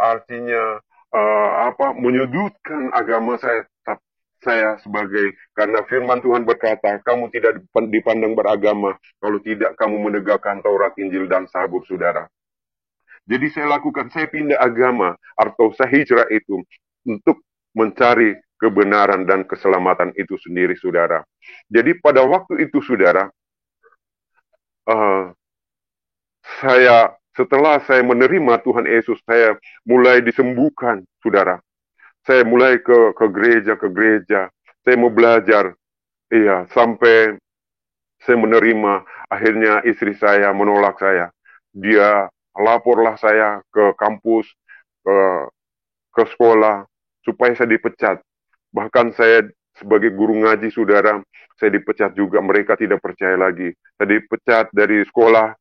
artinya menyudutkan agama saya. Saya sebagai, karena firman Tuhan berkata, kamu tidak dipandang beragama kalau tidak kamu menegakkan Taurat, Injil, dan Zabur, saudara. Jadi saya pindah agama atau saya hijrah itu untuk mencari kebenaran dan keselamatan itu sendiri, saudara. Jadi pada waktu itu, saudara, setelah saya menerima Tuhan Yesus, saya mulai disembuhkan, saudara. Saya mulai ke gereja. Saya mau belajar, sampai saya menerima. Akhirnya istri saya menolak saya. Dia laporlah saya ke kampus, ke sekolah, supaya saya dipecat. Bahkan saya sebagai guru ngaji, saudara, saya dipecat juga. Mereka tidak percaya lagi. Saya dipecat dari sekolah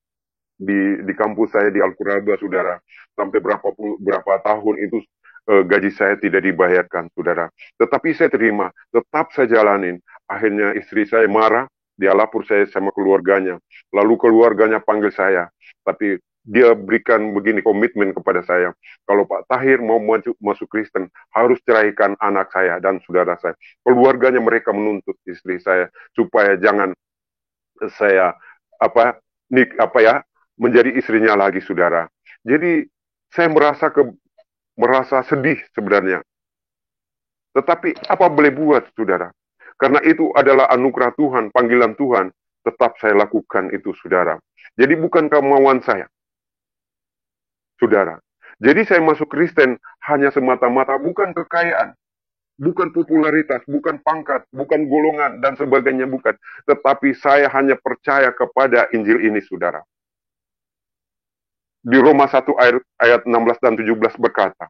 di kampus saya di Al-Quraba, saudara. Sampai berapa tahun itu gaji saya tidak dibayarkan, saudara. Tetapi saya terima, tetap saya jalanin. Akhirnya istri saya marah, dia lapor saya sama keluarganya. Lalu keluarganya panggil saya, tapi dia berikan begini komitmen kepada saya. Kalau Pak Tahir mau masuk Kristen, harus ceraikan anak saya dan saudara saya. Keluarganya mereka menuntut istri saya supaya jangan saya menjadi istrinya lagi, saudara. Jadi saya merasa sedih sebenarnya. Tetapi apa boleh buat, saudara? Karena itu adalah anugerah Tuhan, panggilan Tuhan. Tetap saya lakukan itu, saudara. Jadi bukan kemauan saya, saudara. Jadi saya masuk Kristen hanya semata-mata bukan kekayaan, bukan popularitas, bukan pangkat, bukan golongan, dan sebagainya, bukan. Tetapi saya hanya percaya kepada Injil ini, saudara. Di Roma 1 ayat 16 dan 17 berkata,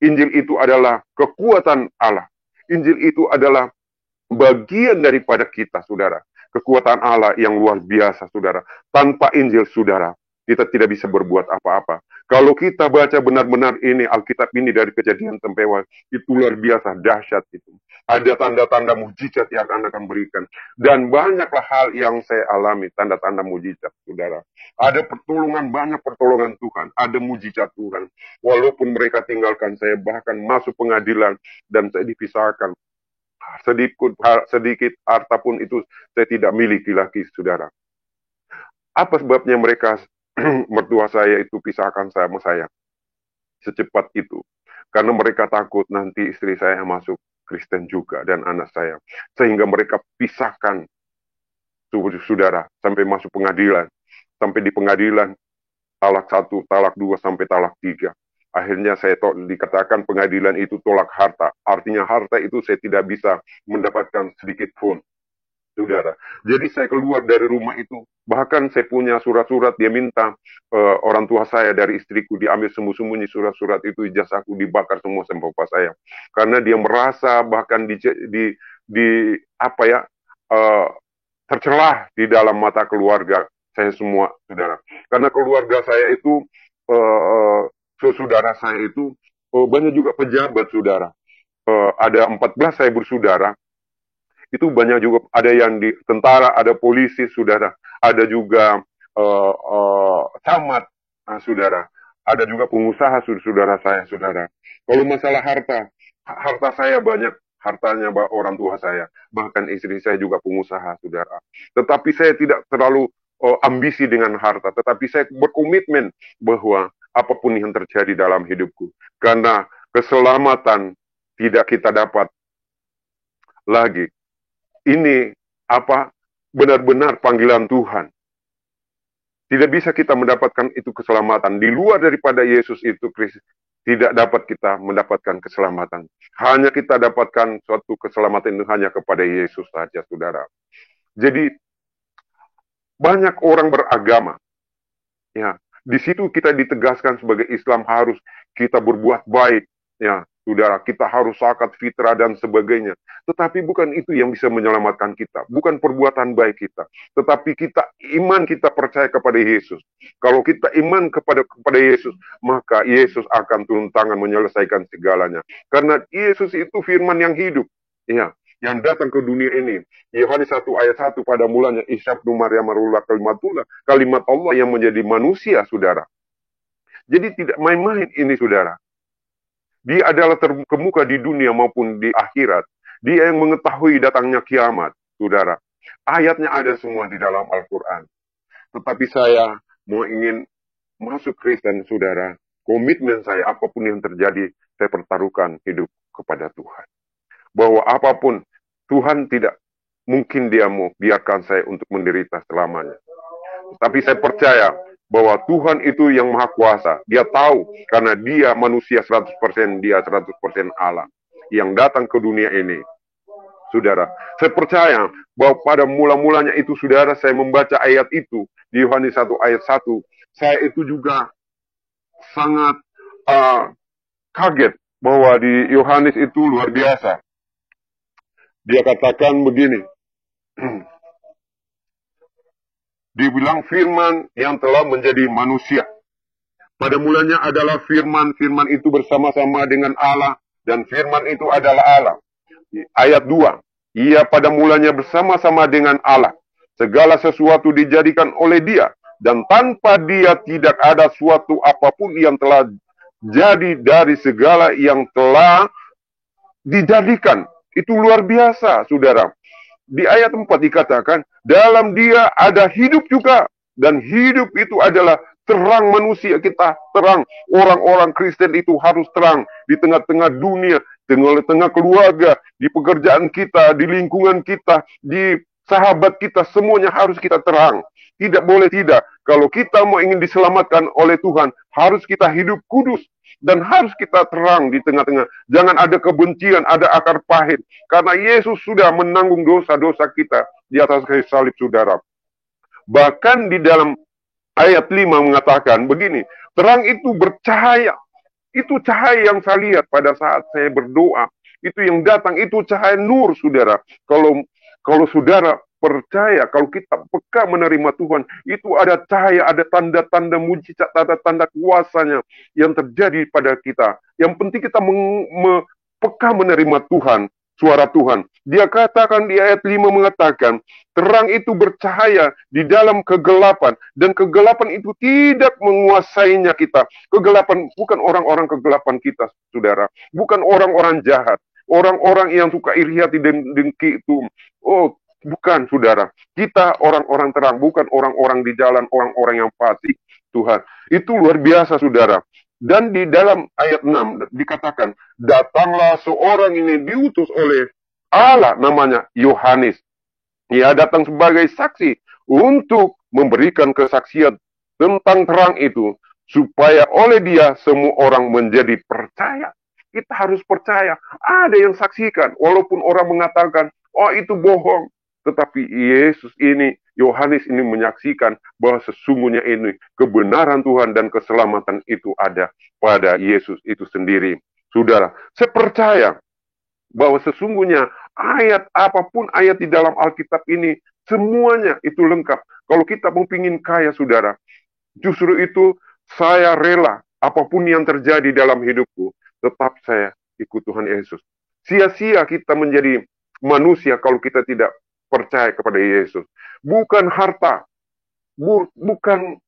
Injil itu adalah kekuatan Allah. Injil itu adalah bagian daripada kita, saudara. Kekuatan Allah yang luar biasa, saudara. Tanpa Injil, saudara, kita tidak bisa berbuat apa-apa. Kalau kita baca benar-benar ini, Alkitab ini dari Kejadian sampai Wahyu, itu luar biasa, dahsyat itu. Ada tanda-tanda mujizat yang akan berikan. Dan banyaklah hal yang saya alami, tanda-tanda mujizat, saudara. Ada banyak pertolongan Tuhan, ada mujizat Tuhan. Walaupun mereka tinggalkan saya, bahkan masuk pengadilan, dan saya dipisahkan. Sedikit harta pun itu saya tidak miliki lagi, saudara. Apa sebabnya mereka mertua saya itu pisahkan sama saya secepat itu? Karena mereka takut nanti istri saya masuk Kristen juga dan anak saya, sehingga mereka pisahkan, saudara, sampai masuk pengadilan, sampai di pengadilan talak 1, talak 2 sampai talak 3. Akhirnya saya dikatakan pengadilan itu tolak harta. Artinya harta itu saya tidak bisa mendapatkan sedikit pun, saudara. Jadi saya keluar dari rumah itu. Bahkan saya punya surat-surat, dia minta orang tua saya dari istriku diambil sembunyi-sembunyi surat-surat itu, ijazahku dibakar semua sama bapak saya. Karena dia merasa bahkan tercelah di dalam mata keluarga saya semua, saudara. Karena keluarga saya itu saudara saya itu banyak juga pejabat, saudara. Ada 14 saya bersaudara. Itu banyak juga, ada yang di tentara, ada polisi, saudara. Ada juga camat, saudara. Ada juga pengusaha, saudara saya, saudara. Kalau masalah harta saya banyak hartanya orang tua saya. Bahkan istri saya juga pengusaha, saudara. Tetapi saya tidak terlalu ambisi dengan harta. Tetapi saya berkomitmen bahwa apapun yang terjadi dalam hidupku. Karena keselamatan tidak kita dapat lagi. Ini benar-benar panggilan Tuhan. Tidak bisa kita mendapatkan itu keselamatan. Di luar daripada Yesus itu, tidak dapat kita mendapatkan keselamatan. Hanya kita dapatkan suatu keselamatan itu hanya kepada Yesus saja, saudara. Jadi, banyak orang beragama. Ya, di situ kita ditegaskan sebagai Islam harus kita berbuat baik. Ya, saudara, kita harus zakat, fitrah, dan sebagainya. Tetapi bukan itu yang bisa menyelamatkan kita. Bukan perbuatan baik kita. Tetapi iman kita percaya kepada Yesus. Kalau kita iman kepada Yesus, maka Yesus akan turun tangan menyelesaikan segalanya. Karena Yesus itu firman yang hidup. Ya, yang datang ke dunia ini. Yohanes 1 ayat 1, pada mulanya Isa bin Maryam marullah kalimatullah. Kalimat Allah yang menjadi manusia, saudara. Jadi tidak main-main ini, saudara. Dia adalah terkemuka di dunia maupun di akhirat. Dia yang mengetahui datangnya kiamat, saudara. Ayatnya ada semua di dalam Al-Quran. Tetapi saya ingin masuk Kristen, saudara. Komitmen saya, apapun yang terjadi, saya pertaruhkan hidup kepada Tuhan. Bahwa apapun, Tuhan tidak mungkin dia mau biarkan saya untuk menderita selamanya. Tapi saya percaya bahwa Tuhan itu yang maha kuasa. Dia tahu karena dia manusia 100%, dia 100% Allah yang datang ke dunia ini. Saudara, saya percaya bahwa pada mula-mulanya itu, saudara, saya membaca ayat itu di Yohanes 1 ayat 1, saya itu juga sangat kaget bahwa di Yohanes itu luar biasa. Dia katakan begini, dibilang firman yang telah menjadi manusia. Pada mulanya adalah firman, firman itu bersama-sama dengan Allah, dan firman itu adalah Allah. Ayat 2, ia pada mulanya bersama-sama dengan Allah. Segala sesuatu dijadikan oleh dia, dan tanpa dia tidak ada suatu apapun yang telah jadi dari segala yang telah dijadikan. Itu luar biasa, saudara. Di ayat 4 dikatakan, dalam dia ada hidup juga. Dan hidup itu adalah terang manusia kita. Terang. Orang-orang Kristen itu harus terang. Di tengah-tengah dunia. Di tengah keluarga. Di pekerjaan kita. Di lingkungan kita. Di sahabat kita. Semuanya harus kita terang. Tidak boleh tidak. Kalau kita mau ingin diselamatkan oleh Tuhan, harus kita hidup kudus. Dan harus kita terang di tengah-tengah. Jangan ada kebencian, ada akar pahit. Karena Yesus sudah menanggung dosa-dosa kita di atas kayu salib, saudara. Bahkan di dalam ayat 5 mengatakan begini, terang itu bercahaya. Itu cahaya yang saya lihat pada saat saya berdoa. Itu yang datang, itu cahaya nur, saudara. Kalau saudara percaya, kalau kita peka menerima Tuhan, itu ada cahaya, ada tanda-tanda mujizat, tanda-tanda kuasanya yang terjadi pada kita. Yang penting kita peka menerima Tuhan, suara Tuhan. Dia katakan di ayat 5 mengatakan, terang itu bercahaya di dalam kegelapan, dan kegelapan itu tidak menguasainya kita. Kegelapan bukan orang-orang kegelapan kita, saudara. Bukan orang-orang jahat. Orang-orang yang suka iri hati dan dengki itu. Oh, bukan, saudara. Kita orang-orang terang, bukan orang-orang di jalan, orang-orang yang fasik, Tuhan. Itu luar biasa, saudara. Dan di dalam ayat 6 dikatakan, datanglah seorang ini diutus oleh Allah, namanya Yohanes. Ia datang sebagai saksi untuk memberikan kesaksian tentang terang itu, supaya oleh dia semua orang menjadi percaya. Kita harus percaya. Ada yang saksikan, walaupun orang mengatakan, oh itu bohong. Tetapi Yesus ini, Yohanes ini menyaksikan bahwa sesungguhnya ini kebenaran Tuhan dan keselamatan itu ada pada Yesus itu sendiri. Saudara, saya percaya bahwa sesungguhnya ayat apapun ayat di dalam Alkitab ini, semuanya itu lengkap. Kalau kita mau pingin kaya, saudara, justru itu saya rela apapun yang terjadi dalam hidupku, tetap saya ikut Tuhan Yesus. Sia-sia kita menjadi manusia kalau kita tidak percaya kepada Yesus. Bukan harta, bukan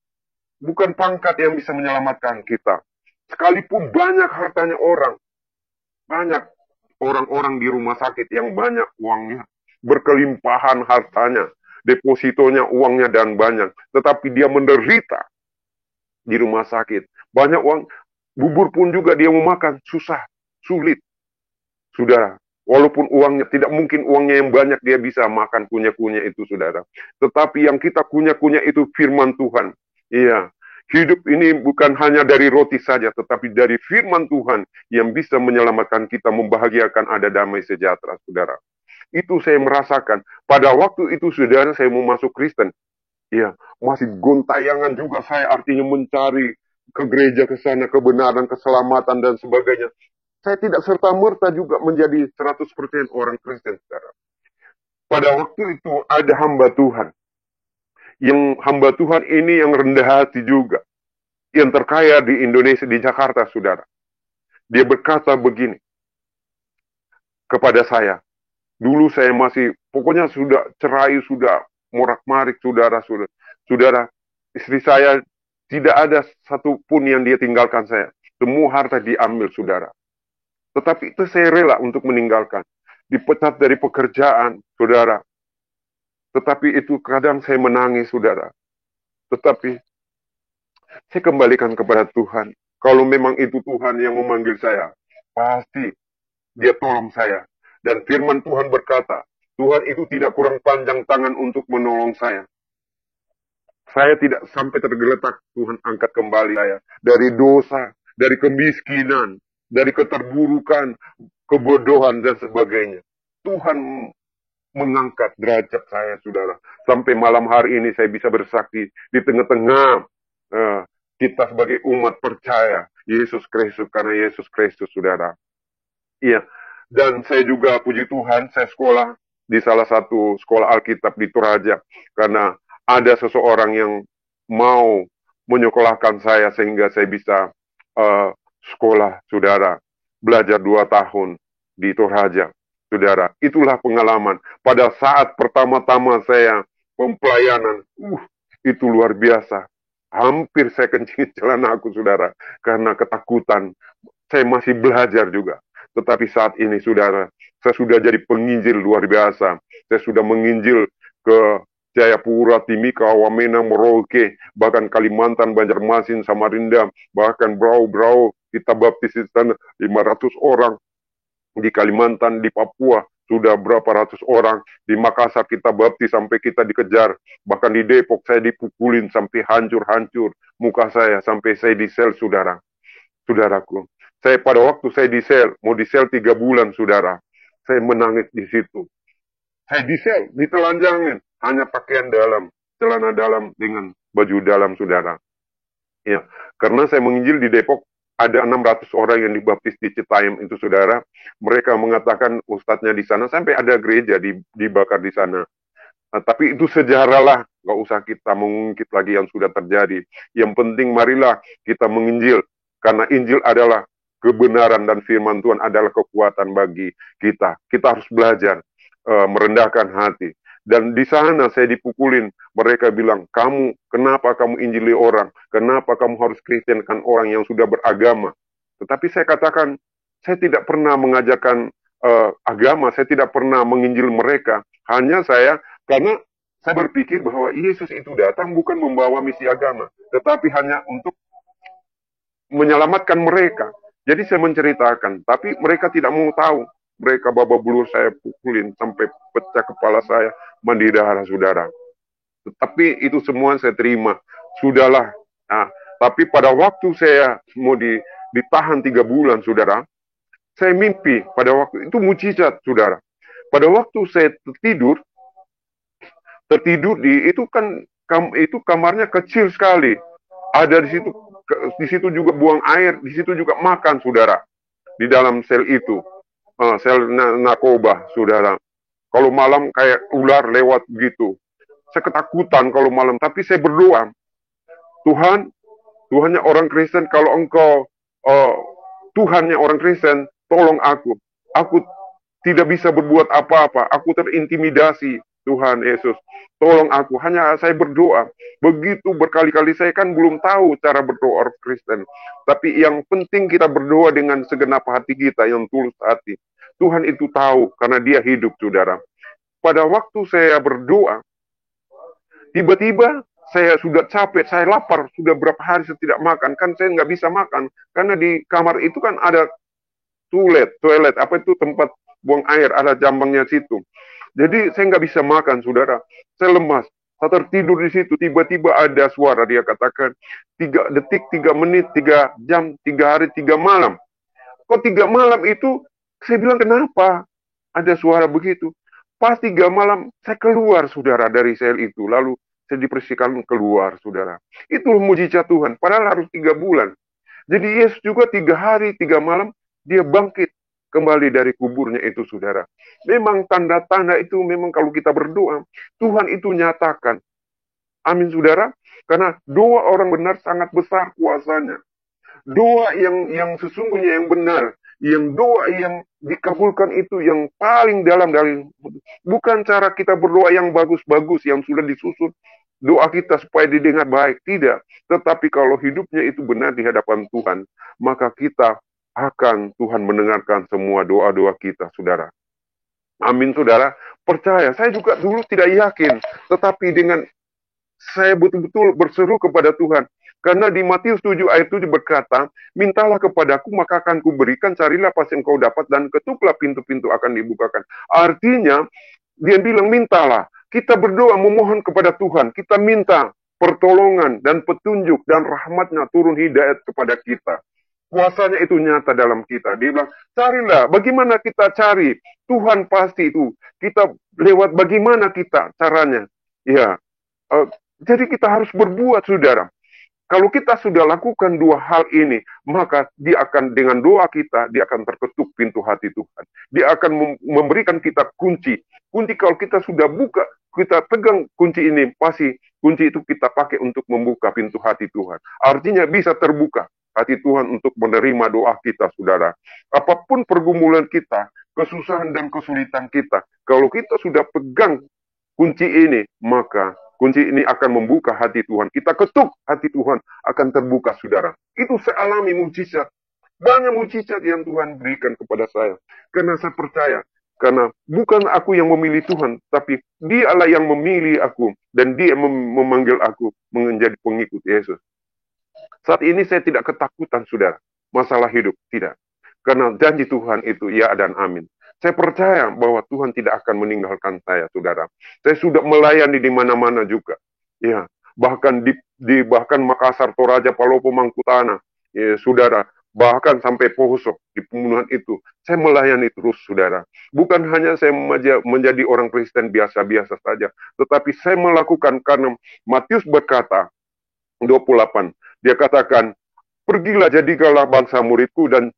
pangkat yang bisa menyelamatkan kita. Sekalipun banyak hartanya orang, banyak orang-orang di rumah sakit yang banyak uangnya, berkelimpahan hartanya, depositonya, uangnya dan banyak, tetapi dia menderita di rumah sakit. Banyak uang, bubur pun juga dia mau makan, susah, sulit. Saudara, walaupun uangnya, tidak mungkin uangnya yang banyak dia bisa makan kunyah-kunyah itu, saudara. Tetapi yang kita kunyah-kunyah itu firman Tuhan. Iya, hidup ini bukan hanya dari roti saja, tetapi dari firman Tuhan yang bisa menyelamatkan kita, membahagiakan, ada damai sejahtera, saudara. Itu saya merasakan. Pada waktu itu, saudara, saya mau masuk Kristen. Iya, masih gontayangan juga saya, artinya mencari ke gereja, ke sana, kebenaran, keselamatan, dan sebagainya. Saya tidak serta-merta juga menjadi 100% orang Kristen, saudara. Pada waktu itu ada hamba Tuhan. Yang hamba Tuhan ini yang rendah hati juga. Yang terkaya di Indonesia, di Jakarta, saudara. Dia berkata begini kepada saya. Dulu saya masih, pokoknya sudah cerai, sudah morak-marik, saudara. Saudara, istri saya tidak ada satupun yang dia tinggalkan saya. Semua harta diambil, saudara. Tetapi itu saya rela untuk meninggalkan. Dipecat dari pekerjaan, saudara. Tetapi itu kadang saya menangis, saudara. Tetapi saya kembalikan kepada Tuhan. Kalau memang itu Tuhan yang memanggil saya, pasti Dia tolong saya. Dan firman Tuhan berkata, Tuhan itu tidak kurang panjang tangan untuk menolong saya. Saya tidak sampai tergeletak, Tuhan angkat kembali saya. Dari dosa, dari kemiskinan, dari keterburukan, kebodohan, dan sebagainya. Tuhan mengangkat derajat saya, saudara. Sampai malam hari ini saya bisa bersaksi di tengah-tengah kita sebagai umat percaya Yesus Kristus, karena Yesus Kristus, saudara. Iya. Dan saya juga, puji Tuhan, saya sekolah di salah satu sekolah Alkitab di Toraja. Karena ada seseorang yang mau menyekolahkan saya sehingga saya bisa sekolah, saudara. Belajar 2 tahun di Toraja, saudara. Itulah pengalaman. Pada saat pertama-tama saya pelayanan, itu luar biasa. Hampir saya kencingin celana aku, saudara. Karena ketakutan. Saya masih belajar juga. Tetapi saat ini, saudara, saya sudah jadi penginjil luar biasa. Saya sudah menginjil ke Jayapura, Timika, Wamena, Merauke, bahkan Kalimantan, Banjarmasin, Samarinda, bahkan Brau, kita baptis di sana 500 orang. Di Kalimantan, di Papua, sudah berapa ratus orang. Di Makassar kita baptis sampai kita dikejar. Bahkan di Depok saya dipukulin sampai hancur-hancur muka saya, sampai saya di sel, saudara. Saudaraku, saya pada waktu saya di sel, mau di sel 3 bulan, saudara. Saya menangis di situ. Saya di sel, ditelanjangin, hanya pakaian dalam, celana dalam dengan baju dalam, saudara. Ya, karena saya menginjil di Depok, ada 600 orang yang dibaptis di Citayam itu, saudara. Mereka mengatakan ustadznya di sana, sampai ada gereja dibakar di sana. Tapi itu sejarah lah, nggak usah kita mengungkit lagi yang sudah terjadi. Yang penting marilah kita menginjil, karena Injil adalah kebenaran dan firman Tuhan adalah kekuatan bagi kita. Kita harus belajar merendahkan hati. Dan di sana saya dipukulin. Mereka bilang, kenapa kamu injili orang? Kenapa kamu harus kristenkan orang yang sudah beragama? Tetapi saya katakan, saya tidak pernah mengajarkan agama. Saya tidak pernah menginjil mereka. Hanya karena saya berpikir bahwa Yesus itu datang bukan membawa misi agama. Tetapi hanya untuk menyelamatkan mereka. Jadi saya menceritakan, tapi mereka tidak mau tahu. Mereka babak belur saya pukulin sampai pecah kepala saya, mandi darah, saudara. Tetapi itu semua saya terima. Sudahlah. Nah, tapi pada waktu saya mau ditahan 3 bulan, saudara, saya mimpi pada waktu itu mujizat, saudara. Pada waktu saya tertidur itu kamarnya kecil sekali. Ada di situ juga buang air, di situ juga makan, saudara. Di dalam sel itu, sel narkoba, saudara. Kalau malam kayak ular lewat begitu. Saya ketakutan kalau malam, tapi saya berdoa. Tuhannya orang Kristen, kalau engkau Tuhannya orang Kristen, tolong aku. Aku tidak bisa berbuat apa-apa. Aku terintimidasi. Tuhan Yesus, tolong aku. Hanya saya berdoa. Begitu berkali-kali, saya kan belum tahu cara berdoa orang Kristen. Tapi yang penting kita berdoa dengan segenap hati kita, yang tulus hati. Tuhan itu tahu, karena dia hidup, saudara. Pada waktu saya berdoa, tiba-tiba saya sudah capek, saya lapar, sudah berapa hari saya tidak makan. Kan saya nggak bisa makan, karena di kamar itu kan ada toilet, apa itu tempat buang air, ada jambangnya situ. Jadi saya nggak bisa makan, saudara. Saya lemas. Saya tertidur di situ. Tiba-tiba ada suara, dia katakan 3 detik, 3 menit, 3 jam, 3 hari, 3 malam. Kok 3 malam itu? Saya bilang, kenapa ada suara begitu? Pas 3 malam saya keluar, saudara, dari sel itu. Lalu saya dipersikan keluar, saudara. Itu mujizat Tuhan. Padahal harus 3 bulan. Jadi Yesus juga 3 hari, 3 malam dia bangkit kembali dari kuburnya itu, saudara. Memang tanda-tanda itu memang kalau kita berdoa, Tuhan itu nyatakan. Amin, saudara. Karena doa orang benar sangat besar kuasanya. Doa yang sesungguhnya yang benar, yang doa yang dikabulkan itu yang paling dalam dari, bukan cara kita berdoa yang bagus-bagus, yang sudah disusun doa kita supaya didengar baik, tidak. Tetapi kalau hidupnya itu benar di hadapan Tuhan, maka kita akan Tuhan mendengarkan semua doa-doa kita, saudara. Amin, saudara. Percaya, saya juga dulu tidak yakin. Tetapi dengan saya betul-betul berseru kepada Tuhan. Karena di Matius 7 ayat 7 berkata, mintalah kepadaku maka akan kuberikan, carilah pasti engkau dapat, dan ketuklah pintu-pintu akan dibukakan. Artinya, dia bilang mintalah. Kita berdoa memohon kepada Tuhan. Kita minta pertolongan dan petunjuk dan rahmatnya turun hidayat kepada kita. Kuasanya itu nyata dalam kita. Dia bilang, carilah. Bagaimana kita cari? Tuhan pasti itu. Kita lewat bagaimana kita caranya. Ya, jadi kita harus berbuat, saudara. Kalau kita sudah lakukan 2 hal ini, maka dia akan dengan doa kita, dia akan terketuk pintu hati Tuhan. Dia akan memberikan kita kunci. Kunci kalau kita sudah buka, kita pegang kunci ini, pasti kunci itu kita pakai untuk membuka pintu hati Tuhan. Artinya bisa terbuka hati Tuhan untuk menerima doa kita, saudara. Apapun pergumulan kita, kesusahan dan kesulitan kita, kalau kita sudah pegang kunci ini, maka kunci ini akan membuka hati Tuhan. Kita ketuk, hati Tuhan akan terbuka, saudara. Itu saya alami mujizat. Banyak mujizat yang Tuhan berikan kepada saya. Karena saya percaya. Karena bukan aku yang memilih Tuhan, tapi Dialah yang memilih aku. Dan Dia memanggil aku menjadi pengikut Yesus. Saat ini saya tidak ketakutan, saudara. Masalah hidup, tidak. Karena janji Tuhan itu ya dan amin. Saya percaya bahwa Tuhan tidak akan meninggalkan saya, saudara. Saya sudah melayani di mana-mana juga. Ya, bahkan bahkan Makassar, Toraja, Palopo, Mangkutana, ya, saudara. Bahkan sampai Poso di pembunuhan itu, saya melayani terus, saudara. Bukan hanya saya menjadi orang Kristen biasa-biasa saja, tetapi saya melakukan karena Matius berkata 28, dia katakan, pergilah jadikanlah bangsa muridku dan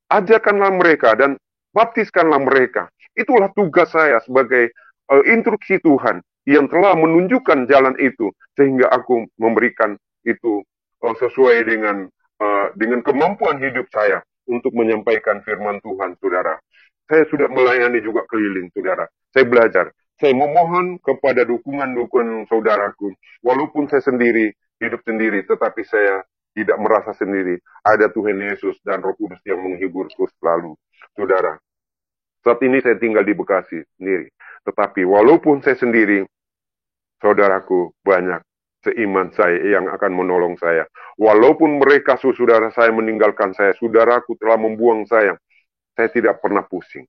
ajarkanlah mereka dan baptiskanlah mereka. Itulah tugas saya sebagai instruksi Tuhan yang telah menunjukkan jalan itu, sehingga aku memberikan itu sesuai dengan kemampuan hidup saya untuk menyampaikan firman Tuhan, saudara. Saya sudah melayani juga keliling, saudara. Saya belajar. Saya memohon kepada dukungan-dukungan saudaraku. Walaupun saya sendiri, hidup sendiri, tetapi saya tidak merasa sendiri. Ada Tuhan Yesus dan Roh Kudus yang menghiburku selalu, saudara. Saat ini saya tinggal di Bekasi sendiri. Tetapi walaupun saya sendiri, saudaraku banyak seiman saya yang akan menolong saya. Walaupun mereka, saudara saya meninggalkan saya, saudaraku telah membuang saya tidak pernah pusing.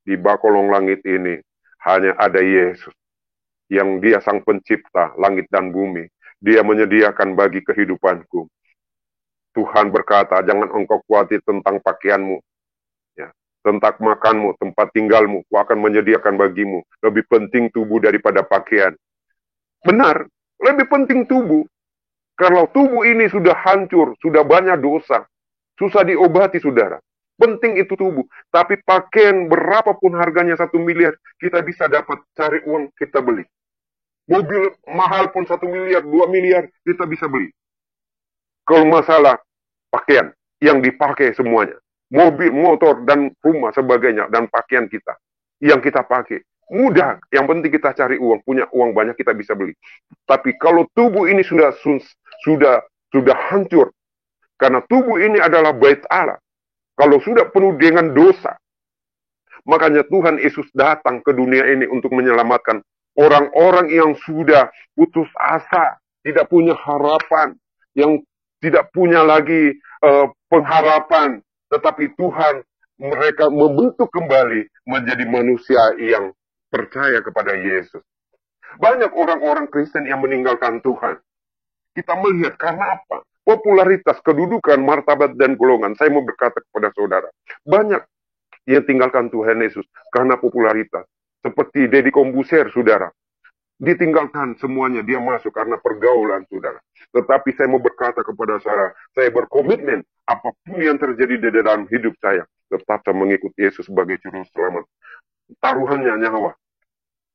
Di bakolong langit ini hanya ada Yesus, yang Dia sang pencipta langit dan bumi. Dia menyediakan bagi kehidupanku. Tuhan berkata, jangan engkau khawatir tentang pakaianmu, ya, tentang makanmu, tempat tinggalmu, aku akan menyediakan bagimu. Lebih penting tubuh daripada pakaian. Benar, lebih penting tubuh. Kalau tubuh ini sudah hancur, sudah banyak dosa, susah diobati, saudara. Penting itu tubuh. Tapi pakaian berapapun harganya 1 miliar, kita bisa dapat cari uang, kita beli. Mobil mahal pun 1 miliar, 2 miliar, kita bisa beli. Kalau masalah pakaian yang dipakai semuanya, mobil, motor, dan rumah sebagainya, dan pakaian kita yang kita pakai, mudah. Yang penting kita cari uang, punya uang banyak kita bisa beli. Tapi kalau tubuh ini sudah hancur, karena tubuh ini adalah bait Allah. Kalau sudah penuh dengan dosa, makanya Tuhan Yesus datang ke dunia ini untuk menyelamatkan orang-orang yang sudah putus asa, tidak punya harapan, yang tidak punya lagi pengharapan. Tetapi Tuhan mereka membentuk kembali menjadi manusia yang percaya kepada Yesus. Banyak orang-orang Kristen yang meninggalkan Tuhan. Kita melihat karena apa? Popularitas, kedudukan, martabat, dan golongan. Saya mau berkata kepada saudara, banyak yang tinggalkan Tuhan Yesus karena popularitas. Seperti Deddy Kombuser, saudara. Ditinggalkan semuanya, dia masuk karena pergaulan, saudara. Tetapi saya mau berkata kepada saudara, saya berkomitmen, apapun yang terjadi di dalam hidup saya, tetap saya mengikuti Yesus sebagai juru selamat. Taruhannya nyawa.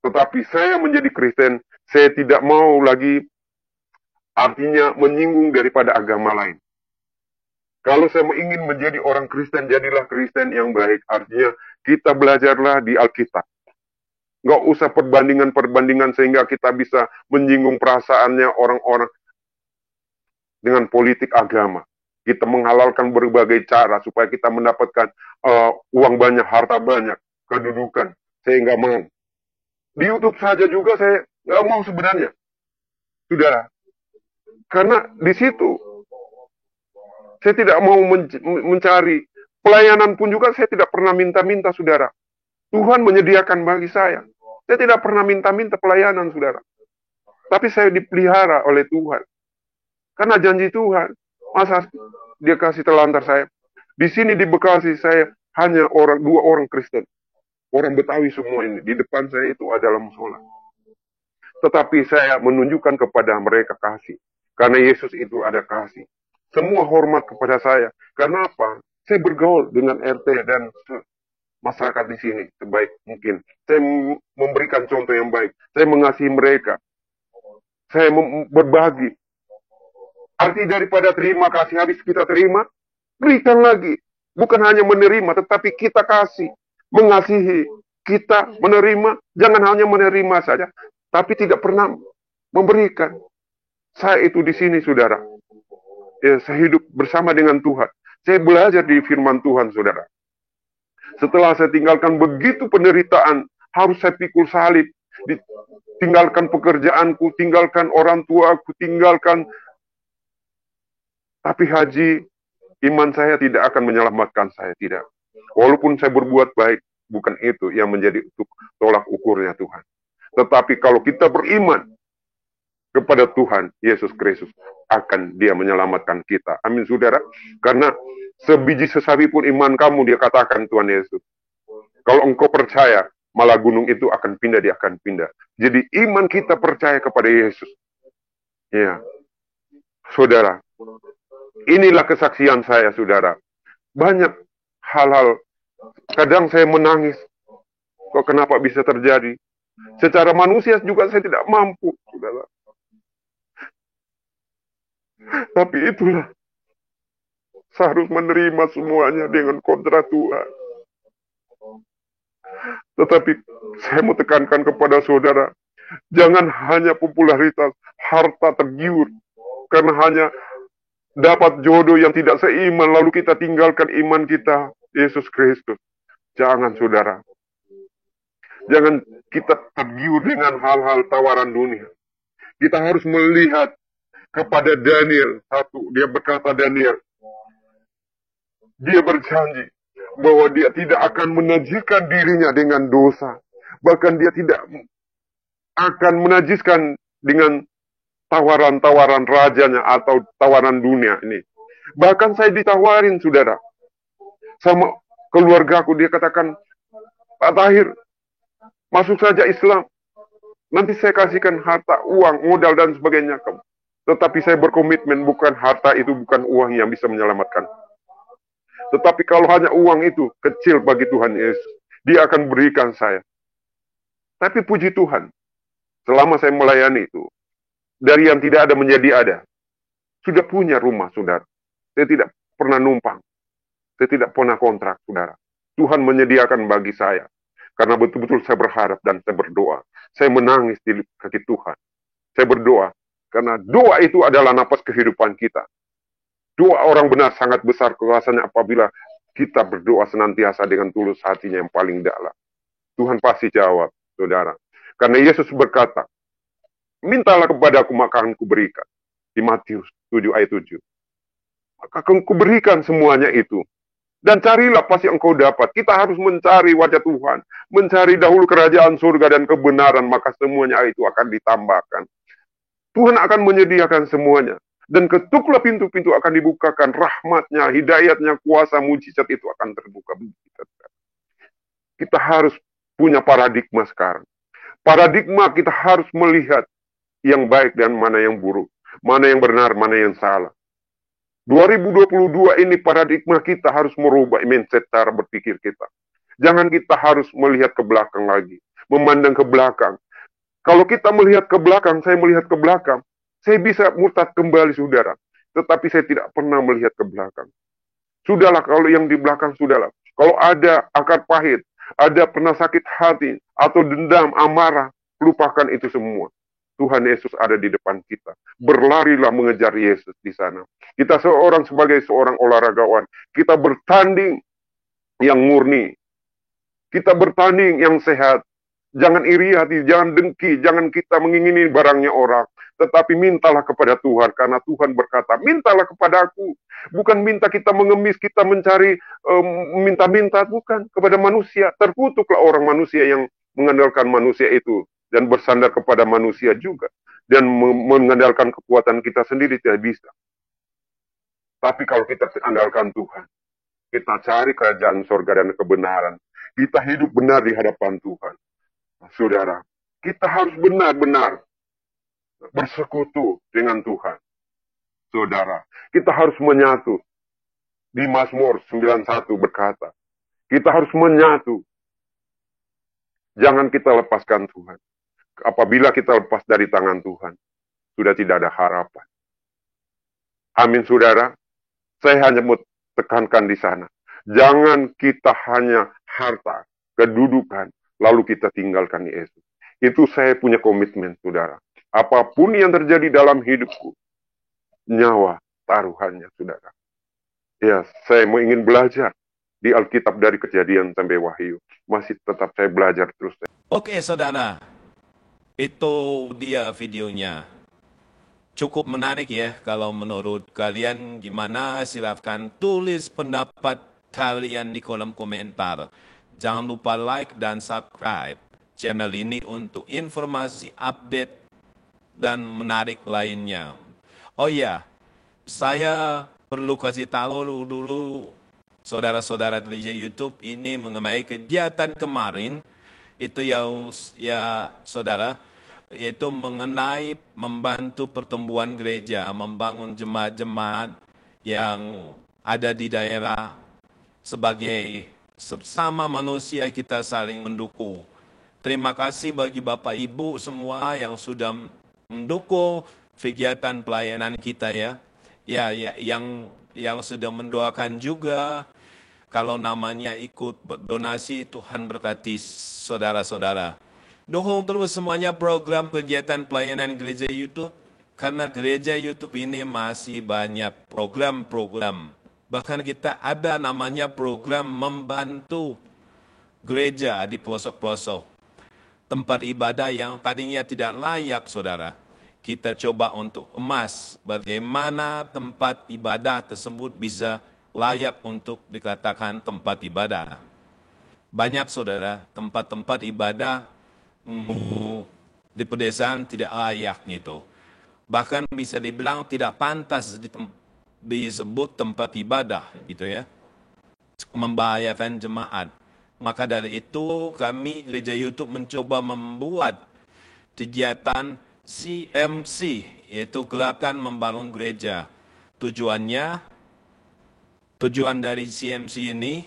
Tetapi saya menjadi Kristen, saya tidak mau lagi artinya menyinggung daripada agama lain. Kalau saya ingin menjadi orang Kristen, jadilah Kristen yang baik. Artinya kita belajarlah di Alkitab. Nggak usah perbandingan-perbandingan sehingga kita bisa menyinggung perasaannya orang-orang dengan politik agama. Kita menghalalkan berbagai cara supaya kita mendapatkan uang banyak, harta banyak, kedudukan. Saya nggak mau. Di YouTube saja juga saya nggak mau sebenarnya. Saudara. Karena di situ saya tidak mau mencari pelayanan pun juga saya tidak pernah minta-minta, saudara. Tuhan menyediakan bagi saya. Saya tidak pernah minta-minta pelayanan, saudara. Tapi saya dipelihara oleh Tuhan. Karena janji Tuhan. Masa dia kasih telantar saya. Di sini di Bekasi saya hanya dua orang Kristen. Orang Betawi semua ini. Di depan saya itu adalah musola. Tetapi saya menunjukkan kepada mereka kasih. Karena Yesus itu ada kasih. Semua hormat kepada saya. Karena apa? Saya bergaul dengan RT dan masyarakat di sini sebaik mungkin. Saya memberikan contoh yang baik. Saya mengasihi mereka. Saya berbagi. Arti daripada terima kasih habis kita terima, berikan lagi. Bukan hanya menerima, tetapi kita kasih. Mengasihi. Kita menerima, jangan hanya menerima saja. Tapi tidak pernah memberikan. Saya itu di sini, saudara. Ya, saya hidup bersama dengan Tuhan. Saya belajar di firman Tuhan, saudara. Setelah saya tinggalkan begitu penderitaan, harus saya pikul salib. Tinggalkan pekerjaanku, tinggalkan orang tuaku, tinggalkan. Tapi haji, iman saya tidak akan menyelamatkan saya, tidak. Walaupun saya berbuat baik, bukan itu yang menjadi tolak ukurnya Tuhan. Tetapi kalau kita beriman kepada Tuhan Yesus Kristus, akan dia menyelamatkan kita. Amin, saudara. Karena sebiji sesawi pun iman kamu, dia katakan Tuhan Yesus. Kalau engkau percaya, malah gunung itu akan pindah, dia akan pindah. Jadi iman kita percaya kepada Yesus. Ya, saudara. Inilah kesaksian saya, saudara. Banyak hal-hal, kadang saya menangis. Kok kenapa bisa terjadi? Secara manusia juga saya tidak mampu, saudara. Tapi itulah, saya harus menerima semuanya dengan kontrak Tuhan. Tetapi saya mau tekankan kepada saudara, jangan hanya popularitas, harta tergiur, karena hanya dapat jodoh yang tidak seiman, lalu kita tinggalkan iman kita, Yesus Kristus. Jangan, saudara. Jangan kita tergiur dengan hal-hal tawaran dunia. Kita harus melihat kepada Daniel. Dia berkata, Daniel, dia berjanji bahwa dia tidak akan menajiskan dirinya dengan dosa. Bahkan dia tidak akan menajiskan dengan tawaran-tawaran rajanya atau tawaran dunia ini. Bahkan saya ditawarin, saudara, sama keluargaku. Dia katakan, Pak Tahir, masuk saja Islam. Nanti saya kasihkan harta, uang, modal, dan sebagainya kamu. Tetapi saya berkomitmen, bukan harta itu, bukan uang yang bisa menyelamatkan. Tetapi kalau hanya uang itu kecil bagi Tuhan Yesus, dia akan berikan saya. Tapi puji Tuhan, selama saya melayani itu, dari yang tidak ada menjadi ada. Sudah punya rumah, saudara. Saya tidak pernah numpang. Saya tidak pernah kontrak, saudara. Tuhan menyediakan bagi saya. Karena betul-betul saya berharap dan saya berdoa. Saya menangis di kaki Tuhan. Saya berdoa. Karena doa itu adalah napas kehidupan kita. Doa orang benar sangat besar kuasanya apabila kita berdoa senantiasa dengan tulus hatinya yang paling dalam. Tuhan pasti jawab, saudara. Karena Yesus berkata, mintalah kepadaku maka akan kuberikan. Di Matius 7 ayat 7. Maka akan kuberikan semuanya itu. Dan carilah pasti engkau dapat. Kita harus mencari wajah Tuhan. Mencari dahulu kerajaan surga dan kebenaran. Maka semuanya itu akan ditambahkan. Tuhan akan menyediakan semuanya. Dan ketuklah pintu-pintu akan dibukakan. Rahmatnya, hidayatnya, kuasa, mujizat itu akan terbuka. Kita harus punya paradigma sekarang. Paradigma kita harus melihat yang baik dan mana yang buruk. Mana yang benar, mana yang salah. 2022 ini paradigma kita harus merubah mindset cara berpikir kita. Jangan kita harus melihat ke belakang lagi. Memandang ke belakang. Kalau kita melihat ke belakang, saya melihat ke belakang, saya bisa murtad kembali, saudara. Tetapi saya tidak pernah melihat ke belakang. Sudahlah, kalau yang di belakang, sudahlah. Kalau ada akar pahit, ada pernah sakit hati, atau dendam, amarah, lupakan itu semua. Tuhan Yesus ada di depan kita. Berlarilah mengejar Yesus di sana. Kita sebagai seorang olahragawan, kita bertanding yang murni. Kita bertanding yang sehat. Jangan iri hati, jangan dengki, jangan kita mengingini barangnya orang. Tetapi mintalah kepada Tuhan, karena Tuhan berkata, mintalah kepadaku. Bukan minta kita mengemis, kita mencari minta-minta, bukan. Kepada manusia, terkutuklah orang manusia yang mengandalkan manusia itu. Dan bersandar kepada manusia juga. Dan mengandalkan kekuatan kita sendiri tidak bisa. Tapi kalau kita andalkan Tuhan, kita cari kerajaan surga dan kebenaran, kita hidup benar di hadapan Tuhan. Saudara, kita harus benar-benar bersekutu dengan Tuhan. Saudara, kita harus menyatu. Di Mazmur 91 berkata, kita harus menyatu. Jangan kita lepaskan Tuhan. Apabila kita lepas dari tangan Tuhan, sudah tidak ada harapan. Amin, saudara. Saya hanya mau tekankan di sana. Jangan kita hanya harta, kedudukan, lalu kita tinggalkan Yesus. Itu saya punya komitmen, saudara. Apapun yang terjadi dalam hidupku, nyawa taruhannya, saudara. Ya, saya mau ingin belajar di Alkitab dari Kejadian sampai Wahyu. Masih tetap saya belajar terus. Oke, saudara. Itu dia videonya. Cukup menarik ya, kalau menurut kalian gimana, silahkan tulis pendapat kalian di kolom komentar. Jangan lupa like dan subscribe channel ini untuk informasi update dan menarik lainnya. Oh ya, saya perlu kasih tahu dulu saudara-saudara di YouTube ini mengenai kegiatan kemarin. Itu yang ya saudara, yaitu mengenai membantu pertumbuhan gereja, membangun jemaat-jemaat yang ada di daerah. Sebagai sesama manusia kita saling mendukung. Terima kasih bagi Bapak Ibu semua yang sudah mendukung kegiatan pelayanan kita ya. Ya, yang sudah mendoakan juga. Kalau namanya ikut donasi, Tuhan berkati saudara-saudara. Dukung terus semuanya program kegiatan pelayanan gereja YouTube. Karena gereja YouTube ini masih banyak program-program. Bahkan kita ada namanya program membantu gereja di pelosok-pelosok. Tempat ibadah yang tadinya tidak layak, saudara. Kita coba untuk emas bagaimana tempat ibadah tersebut bisa layak untuk dikatakan tempat ibadah. Banyak saudara, tempat-tempat ibadah di pedesaan tidak layak gitu. Bahkan bisa dibilang tidak pantas disebut tempat ibadah gitu ya. Membahayakan jemaat. Maka dari itu kami gereja YouTube mencoba membuat kegiatan CMC, yaitu gerakan membangun gereja. Tujuan dari CMC ini,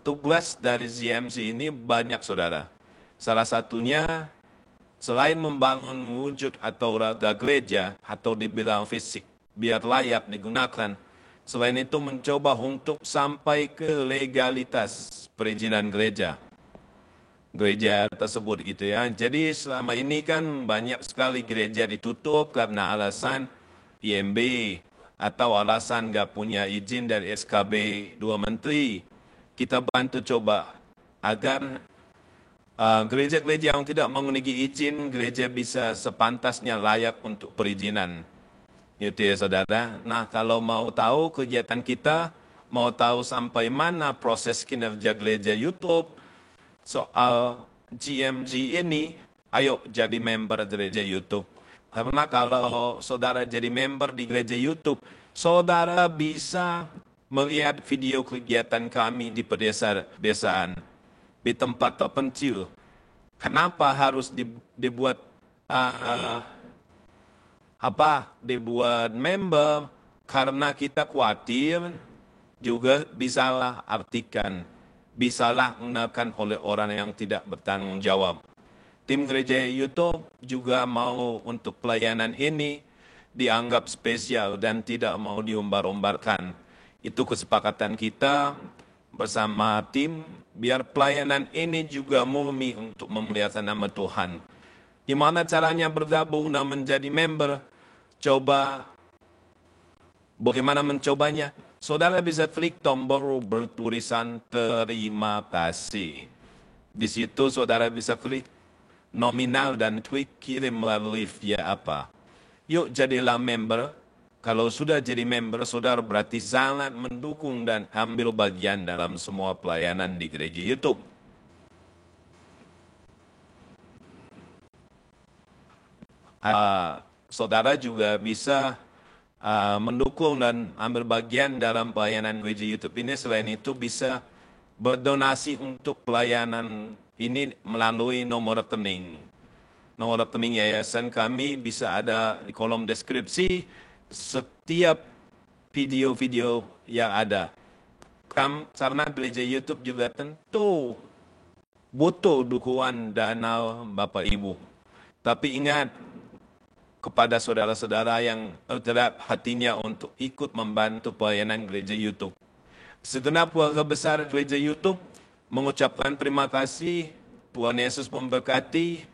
tugas dari CMC ini banyak saudara. Salah satunya, selain membangun wujud atau raga gereja, atau dibilang fisik, biar layak digunakan, Selain itu mencoba untuk sampai ke legalitas perizinan gereja tersebut gitu ya. Jadi selama ini kan banyak sekali gereja ditutup karena alasan PMB atau alasan nggak punya izin dari SKB 2 Menteri. Kita bantu coba agar gereja-gereja yang tidak memiliki izin, gereja bisa sepantasnya layak untuk perizinan. Gitu ya saudara. Nah kalau mau tahu kegiatan kita, mau tahu sampai mana proses kinerja gereja YouTube, soal GMG ini, ayo jadi member gereja YouTube. Karena kalau saudara jadi member di gereja YouTube, saudara bisa melihat video kegiatan kami di pedesaan, di tempat terpencil. Kenapa harus dibuat dibuat member? Karena kita khawatir juga disalah artikan, disalah gunakan oleh orang yang tidak bertanggung jawab. Tim gereja YouTube juga mau untuk pelayanan ini dianggap spesial dan tidak mau diumbar-umbarkan. Itu kesepakatan kita bersama tim, biar pelayanan ini juga murni untuk memuliakan nama Tuhan. Gimana caranya bergabung dan menjadi member? Coba, bagaimana mencobanya? Saudara bisa klik tombol bertulisan terima kasih. Di situ saudara bisa klik nominal dan klik kirim melalui via apa. Yuk jadilah member. Kalau sudah jadi member, saudara berarti sangat mendukung dan ambil bagian dalam semua pelayanan di gereja YouTube. Saudara juga bisa mendukung dan ambil bagian dalam pelayanan gereja YouTube ini. Selain itu bisa berdonasi untuk pelayanan ini melalui nomor rekening. Nomor rekening yayasan kami bisa ada di kolom deskripsi setiap video-video yang ada. Karena gereja YouTube juga tentu butuh dukungan dana Bapak Ibu. Tapi ingat, kepada saudara-saudara yang tergerak hatinya untuk ikut membantu pelayanan gereja YouTube. Segenap keluarga besar gereja YouTube mengucapkan terima kasih. Tuhan Yesus memberkati.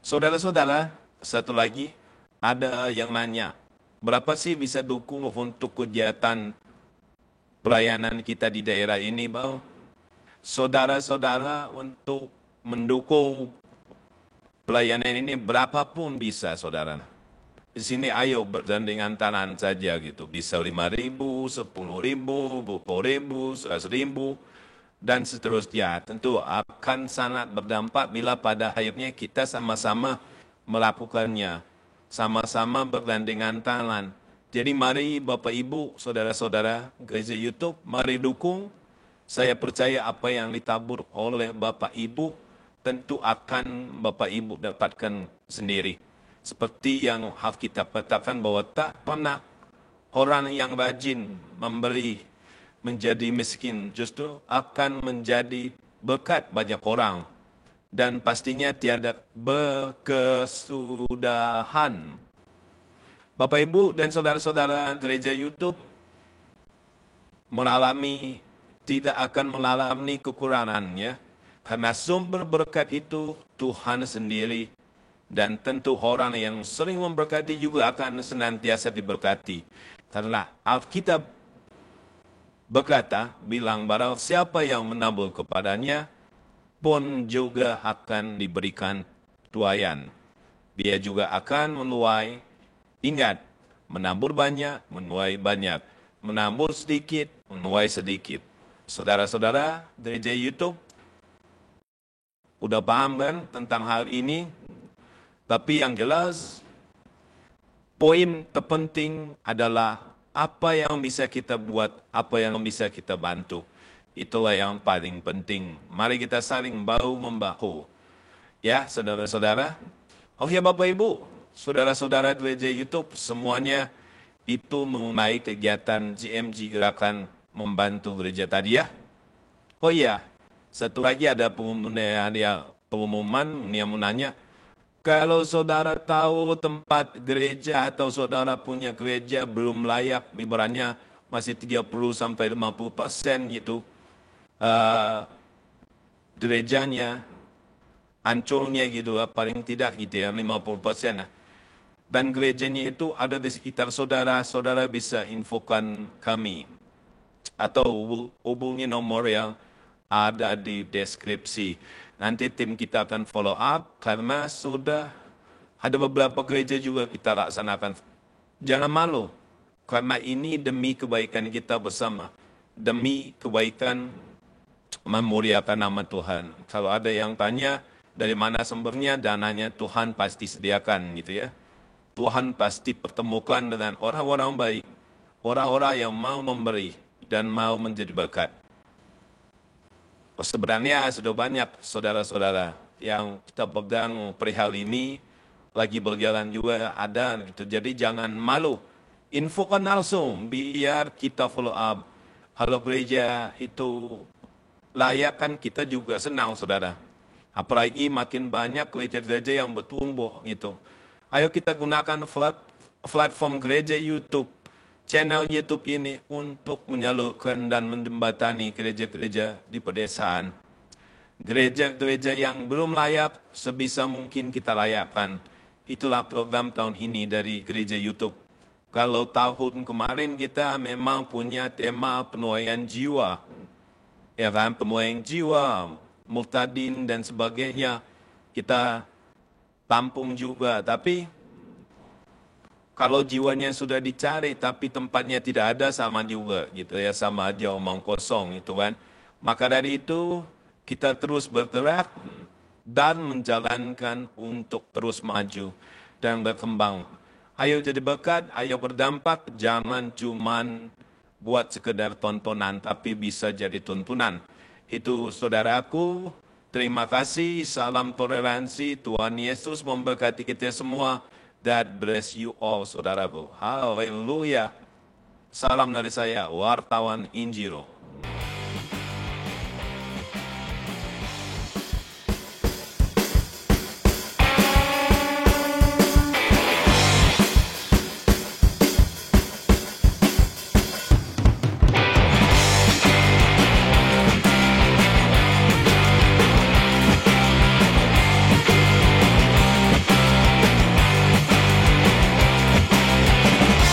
Saudara-saudara, satu lagi, ada yang nanya, berapa sih bisa dukung untuk kegiatan pelayanan kita di daerah ini, Bang? Saudara-saudara, untuk mendukung pelayanan ini berapapun bisa, saudara. Di sini ayo bergandingan tangan saja gitu. Bisa 5.000, 10.000, 20.000, 100.000, dan seterusnya. Tentu akan sangat berdampak bila pada akhirnya kita sama-sama melakukannya. Sama-sama bergandingan tangan. Jadi mari Bapak Ibu, saudara-saudara gereja YouTube, mari dukung. Saya percaya apa yang ditabur oleh Bapak Ibu tentu akan Bapak Ibu dapatkan sendiri. Seperti yang Alkitab katakan bahwa tak pernah orang yang rajin memberi menjadi miskin, justru akan menjadi berkat banyak orang. Dan pastinya tiada berkesudahan. Bapak Ibu dan saudara-saudara gereja YouTube tidak akan mengalami kekurangannya. Karena sumber berkat itu Tuhan sendiri. Dan tentu orang yang sering memberkati juga akan senantiasa diberkati. Karena Alkitab berkata, bilang barang siapa yang menabur kepadanya, pun juga akan diberikan tuaian. Dia juga akan menuai. Ingat, menabur banyak, menuai banyak. Menabur sedikit, menuai sedikit. Saudara-saudara, gereja YouTube, udah paham kan tentang hal ini? Tapi yang jelas, poin terpenting adalah apa yang bisa kita buat, apa yang bisa kita bantu. Itulah yang paling penting. Mari kita saling bahu-membahu. Ya, saudara-saudara. Oh ya Bapak Ibu, saudara-saudara gereja YouTube, semuanya itu mengenai kegiatan GMG Gerakan Membantu Gereja tadi ya. Oh iya, satu lagi ada pengumuman yang menanya, kalau saudara tahu tempat gereja atau saudara punya gereja belum layak, ibaratnya masih 30-50% gitu gerejanya hancurnya gitu, paling tidak gitu ya 50%. Dan gerejanya itu ada di sekitar saudara, saudara bisa infokan kami atau hubungi nomor yang ada di deskripsi. Nanti tim kita akan follow up karena sudah ada beberapa gereja juga kita laksanakan. Jangan malu, karena ini demi kebaikan kita bersama, demi kebaikan memuliakan nama Tuhan. Kalau ada yang tanya dari mana sumbernya, dananya Tuhan pasti sediakan gitu ya. Tuhan pasti pertemukan dengan orang-orang baik, orang-orang yang mau memberi dan mau menjadi berkat. Sebenarnya sudah banyak saudara-saudara yang kita pegang perihal ini, lagi berjalan juga ada gitu. Jadi jangan malu, infokan langsung biar kita follow up. Kalau gereja itu layak kan kita juga senang saudara. Apalagi makin banyak gereja-gereja yang bertumbuh gitu. Ayo kita gunakan platform gereja YouTube, channel YouTube ini untuk menyalurkan dan menjembatani gereja-gereja di pedesaan. Gereja-gereja yang belum layak, sebisa mungkin kita layakkan. Itulah program tahun ini dari gereja YouTube. Kalau tahun kemarin kita memang punya tema penuaian jiwa. Ya kan, penuaian jiwa, murtadin dan sebagainya. Kita tampung juga, tapi kalau jiwanya sudah dicari tapi tempatnya tidak ada, sama juga gitu ya, sama aja omong kosong itu kan. Maka dari itu kita terus bergerak dan menjalankan untuk terus maju dan berkembang. Ayo jadi berkat, ayo berdampak, jangan cuman buat sekedar tontonan tapi bisa jadi tuntunan. Itu saudaraku. Terima kasih, salam toleransi, Tuhan Yesus memberkati kita semua. God bless you all, saudaraku. Haleluya. Salam dari saya, wartawan Injiro.